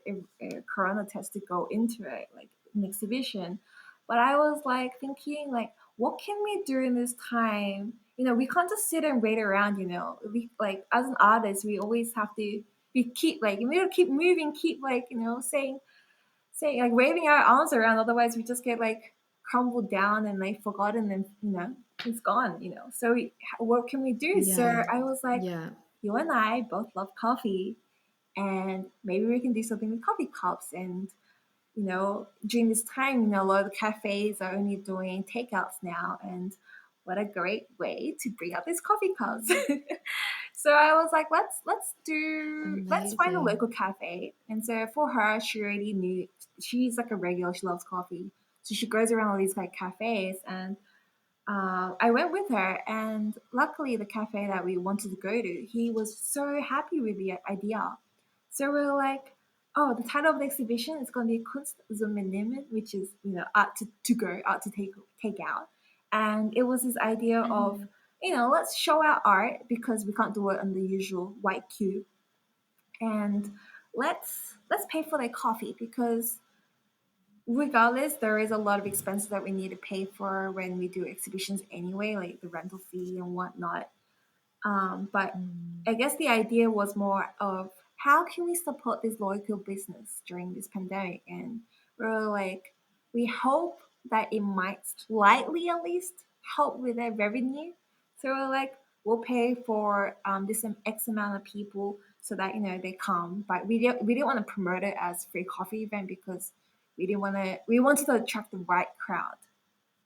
corona test to go into it, like an exhibition. But I was like thinking, like, what can we do in this time? We can't just sit and wait around. We like as an artist, we always have to. We keep like we need to keep moving, keep like saying like waving our arms around, otherwise we just get like crumbled down and like forgotten, and it's gone. So what can we do? So Yeah. I was like, Yeah. you and I both love coffee, and maybe we can do something with coffee cups. And during this time, a lot of the cafes are only doing takeouts now, and what a great way to bring out these coffee cups. So I was like, let's find a Amazing. local cafe. And so for her, she already knew, she's like a regular, she loves coffee. So she goes around all these like cafes, and I went with her, and luckily the cafe that we wanted to go to, he was so happy with the idea. So we were like, oh, the title of the exhibition is going to be Kunst zum Mitnehmen, which is art to go, art to take out. And it was this idea of Mhm. let's show our art because we can't do it on the usual white cube, and let's pay for their coffee because regardless, there is a lot of expenses that we need to pay for when we do exhibitions anyway, like the rental fee and whatnot. But Mm. I guess the idea was more of how can we support this local business during this pandemic? And we're like, we hope that it might slightly at least help with their revenue. So we're like, we'll pay for this X amount of people so that they come. But we didn't want to promote it as free coffee event because we wanted to attract the right crowd.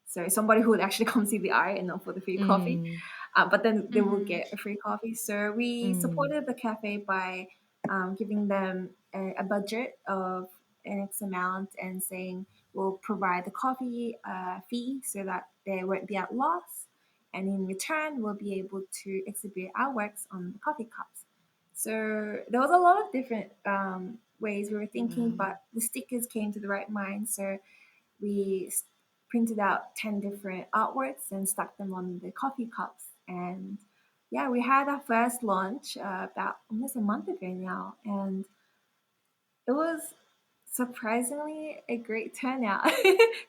So somebody who would actually come see the art and not for the free coffee. Mm. But then they will Mhm. get a free coffee. So we Mm. supported the cafe by giving them a budget of an X amount and saying we'll provide the coffee fee so that they won't be at loss. And in return, we'll be able to exhibit our works on the coffee cups. So there was a lot of different ways we were thinking, Wow. but the stickers came to the right mind. So we printed out 10 different artworks and stuck them on the coffee cups. And yeah, we had our first launch about almost a month ago now. And it was surprisingly a great turnout,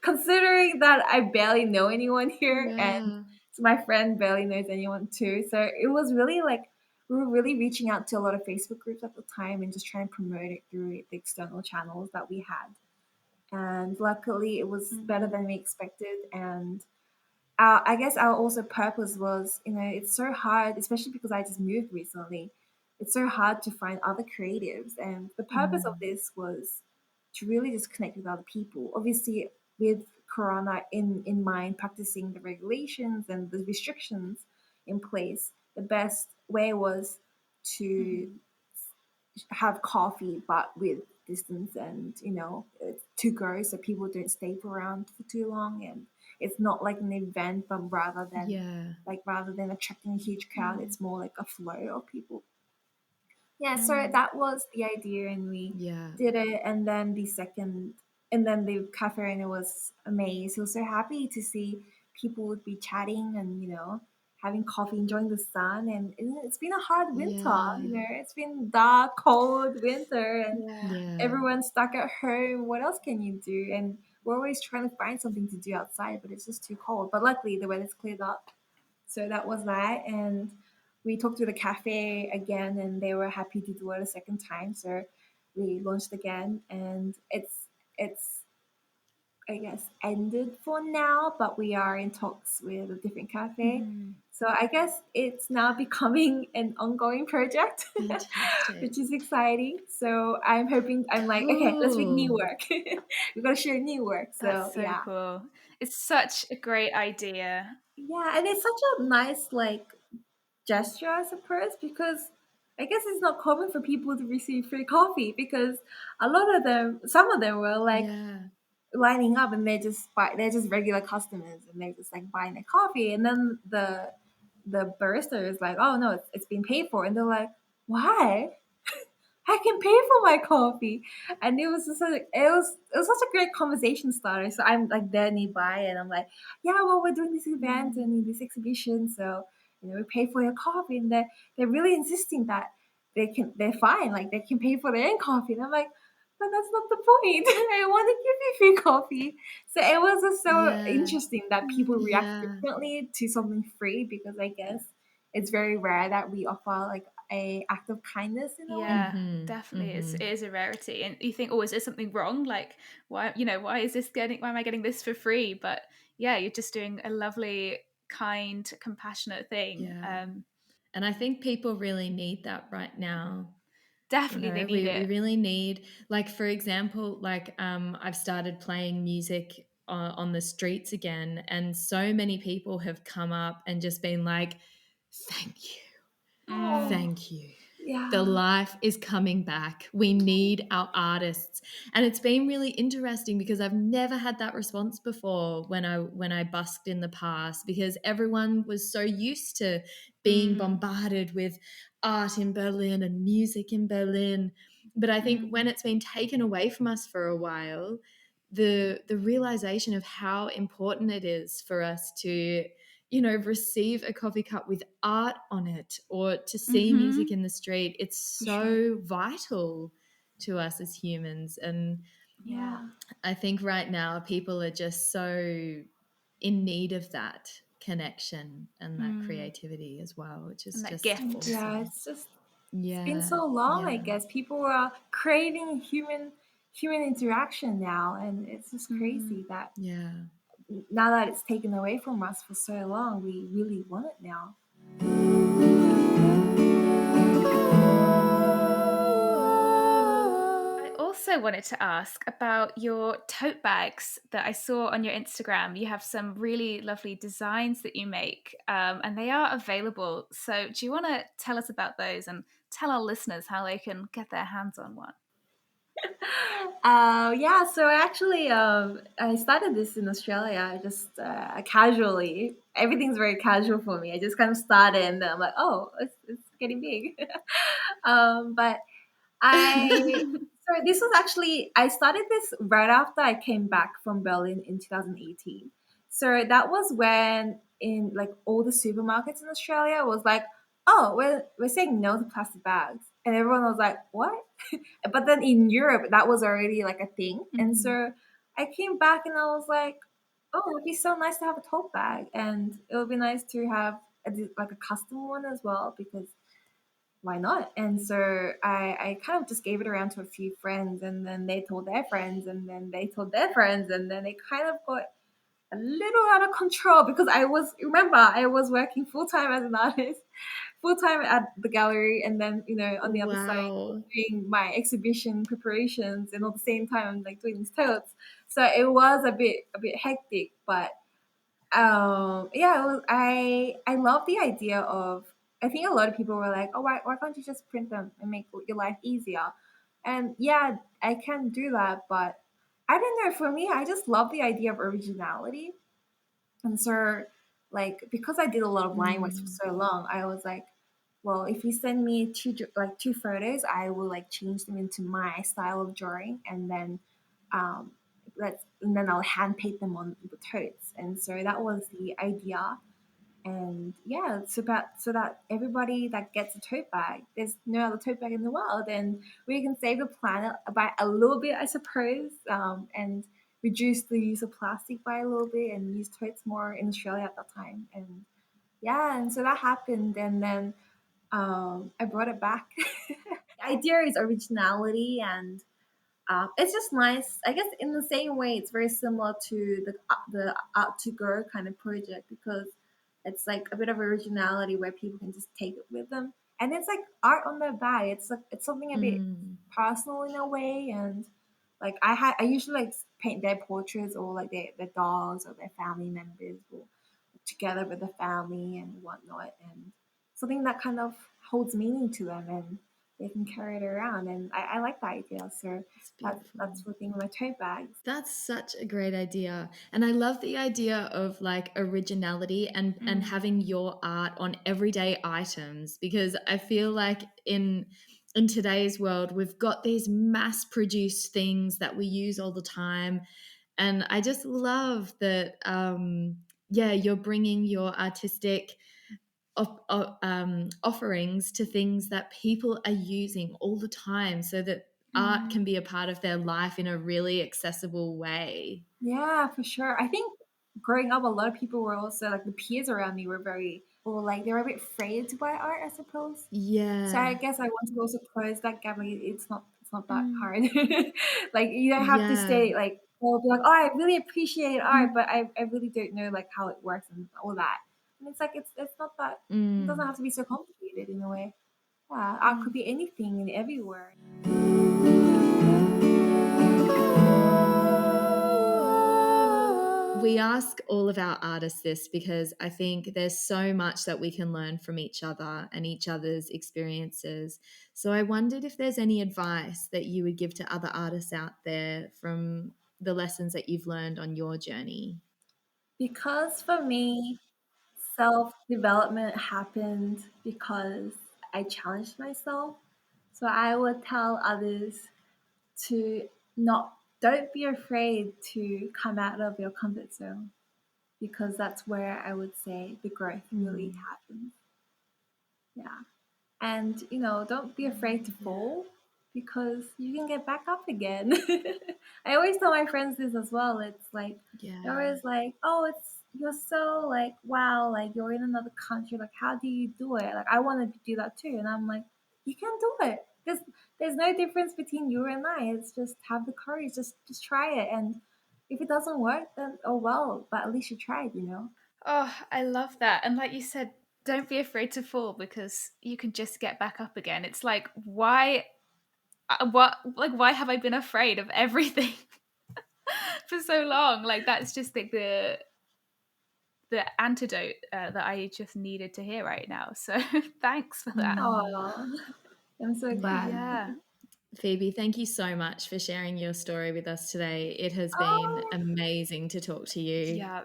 considering that I barely know anyone here. And Yeah. so my friend barely knows anyone too. So it was really like, we were really reaching out to a lot of Facebook groups at the time and just trying to promote it through the external channels that we had, and luckily it was better Mhm. than we expected. And I guess our also purpose was, it's so hard, especially because I just moved recently. It's so hard to find other creatives, and the purpose of Mm. this was to really just connect with other people. Obviously, with Corona in mind, practicing the regulations and the restrictions in place, the best way was to have coffee, but with distance and it's to go, so people don't stay around for too long, and it's not like an event, but Yeah. rather than attracting a huge crowd, Mm. it's more like a flow of people. Yeah, so Mm. that was the idea, and we Yeah. did it. And then the cafe owner was amazed. He was so happy to see people would be chatting and having coffee, enjoying the sun. And it's been a hard winter. Yeah. It's been dark, cold winter, and Yeah. Yeah. everyone's stuck at home. What else can you do? And we're always trying to find something to do outside, but it's just too cold. But luckily, the weather's cleared up. So that was that. And we talked to the cafe again, and they were happy to do it a second time. So we launched again, and it's I guess ended for now, but we are in talks with a different cafe. Mhm. So I guess it's now becoming an ongoing project, Fantastic. which is exciting. So I'm hoping, I'm like, okay, let's make new Cool. work. We've got to share new work. So That's so yeah. cool. It's such a great idea. Yeah, and it's such a nice gesture, I suppose, because I guess it's not common for people to receive free coffee, because a lot of them, some of them were like Yeah. lining up, and they're just regular customers, and they're just like buying their coffee, and then the barista is like, oh no, it's been paid for, and they're like, why? I can pay for my coffee. And it was just like, it was such a great conversation starter. So I'm like there nearby, and I'm like, yeah, well, we're doing this event Mm. and this exhibition, so we pay for your coffee. And they're really insisting that they're fine, like they can pay for their own coffee. And I'm like, but that's not the point. I want to give you free coffee. So it was just so Yeah. interesting that people Mm. react Yeah. differently to something free, because I guess it's very rare that we offer like a act of kindness in a way. Yeah, Mhm. definitely. It Mhm. is a rarity. And you think, oh, is there something wrong? Like, why am I getting this for free? But yeah, you're just doing a lovely, kind, compassionate thing. Yeah. And I think people really need that right now. Definitely they need We it. really need, like, for example, like, I've started playing music on the streets again, and so many people have come up and just been like, thank you. Mm. Oh, Thank you. The yeah. life is coming back. We need our artists. And it's been really interesting because I've never had that response before when I busked in the past, because everyone was so used to being Mm. bombarded with art in Berlin and music in Berlin. But I think when Mm. it's been taken away from us for a while, the realization of how important it is for us to receive a coffee cup with art on it, or to see music Mm-hmm. in the street. It's For sure. so vital to us as humans. And Yeah. Yeah. I think right now people are just so in need of that connection and that Mm. creativity as well, which is And that just And gift. yeah, awesome. it's been Yeah. so long, I Yeah. guess. People are craving human interaction now, and it's just Mm. crazy that Yeah. now that it's taken away from us for so long, we really want it now. I also wanted to ask about your tote bags that I saw on your Instagram. You have some really lovely designs that you make, and they are available. So, do you want to tell us about those and tell our listeners how they can get their hands on one? Yeah, so actually, I started this in Australia just casually. Everything's very casual for me. I just kind of started, and then I'm like, oh, it's getting big. But I so this was actually, I started this right after I came back from Berlin in 2018. So that was when in like all the supermarkets in Australia was like, oh, we're saying no to plastic bags, and everyone was like, what? But then in Europe, that was already like a thing, and Mhm. so I came back and I was like, oh, it'd be so nice to have a tote bag, and it would be nice to have like a custom one as well, because why not? And so I kind of just gave it around to a few friends, and then they told their friends, and then they told their friends, and then it kind of got a little out of control, because I was working full time as an artist, full time at the gallery, and then on the other side Wow. doing my exhibition preparations, and at the same time I'm like doing these totes. So it was a bit hectic, but yeah, I love the idea of I think a lot of people were like, oh, why can't you just print them and make your life easier? And yeah, I can do that, but I don't know. For me, I just love the idea of originality. And so, like, because I did a lot of line works for Mm. so long, I was like, well, if you send me two photos, I will like change them into my style of drawing, and then um, I'll hand paint them on the totes. And so that was the idea. And yeah, so that everybody that gets a tote bag, there's no other tote bag in the world, and we can save the planet by a little bit, I suppose, and reduce the use of plastic by a little bit, and use totes more in Australia at that time. And yeah, and so that happened, and then I brought it back. The idea is originality, and it's just nice. I guess in the same way, it's very similar to the art to go kind of project, because it's like a bit of originality where people can just take it with them, and it's like art on their bag. It's like it's something a bit Mm. personal in a way, and like I usually like paint their portraits, or like their dogs or their family members, or together with the family and whatnot, and something that kind of holds meaning to them, and they can carry it around. And I like that idea. So It's that's beautiful. the thing with my tote bags. That's such a great idea. And I love the idea of like originality and having your art on everyday items, because I feel like in today's world we've got these mass produced things that we use all the time, and I just love that yeah, you're bringing your artistic offerings to things that people are using all the time, so that art can be a part of their life in a really accessible way. Yeah, for sure. I think growing up, a lot of people were also like the peers around me were very, or like they were a bit afraid to buy art, I suppose. So I Yeah. guess I want to also close that gap. Like it's not that Mm. hard. Like you don't have to Yeah. stay like, oh, be like, oh, I really appreciate art, but I really don't know like how it works and all that. And it's like it's not that, it doesn't Mm. have to be so complicated in a way. Yeah, art could be anything and everywhere. We ask all of our artists this because I think there's so much that we can learn from each other and each other's experiences. So I wondered if there's any advice that you would give to other artists out there from the lessons that you've learned on your journey. Because for me, self development happened because I challenged myself. So I would tell others to not don't be afraid to come out of your comfort zone, because that's where I would say the growth really Mm. happens. Yeah. And don't be afraid to fall, because you can get back up again. I always tell my friends this as well. It's like they're Yeah. always like, oh, you're so like, wow, like you're in another country, like how do you do it? Like I want to do that too. And I'm like, you can do it. There's no difference between you and I. It's just have the courage, just try it. And if it doesn't work, then oh well, but at least you tried. Oh, I love that. And like you said, don't be afraid to fall, because you can just get back up again. It's like, why have I been afraid of everything for so long? Like that's just like the antidote that I just needed to hear right now. So thanks for that. Mm. Oh, I'm so Yeah. glad. Yeah. Phoebe, thank you so much for sharing your story with us today. It has been Oh, amazing to talk to you. Yeah.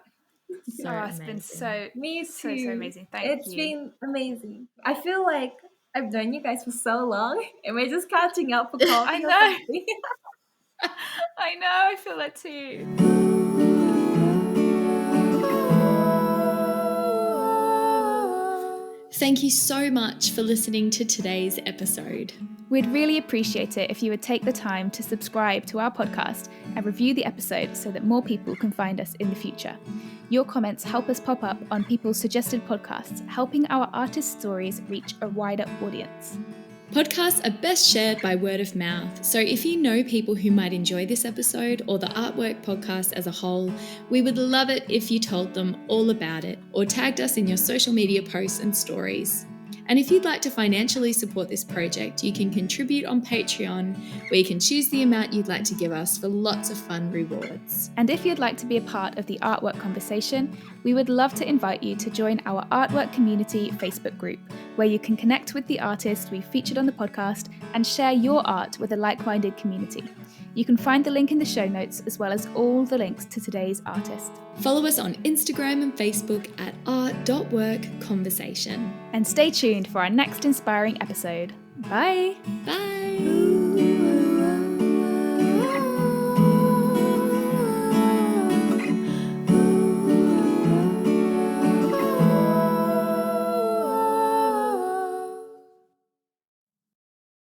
So Oh, it's been amazing. me so too. amazing. Thank It's you. been amazing. I feel like I've known you guys for so long, and we're just catching up for I coffee or know. something. I know. I feel that too. Thank you so much for listening to today's episode. We'd really appreciate it if you would take the time to subscribe to our podcast and review the episode so that more people can find us in the future. Your comments help us pop up on people's suggested podcasts, helping our artist stories reach a wider audience. Podcasts are best shared by word of mouth, so if you know people who might enjoy this episode or the Artwork podcast as a whole, we would love it if you told them all about it or tagged us in your social media posts and stories. And if you'd like to financially support this project, you can contribute on Patreon, where you can choose the amount you'd like to give us for lots of fun rewards. And if you'd like to be a part of the artwork conversation, we would love to invite you to join our Artwork Community Facebook group, where you can connect with the artists we've featured on the podcast and share your art with a like-minded community. You can find the link in the show notes, as well as all the links to today's artist. Follow us on Instagram and Facebook at art.workconversation. And stay tuned for our next inspiring episode. Bye! Bye!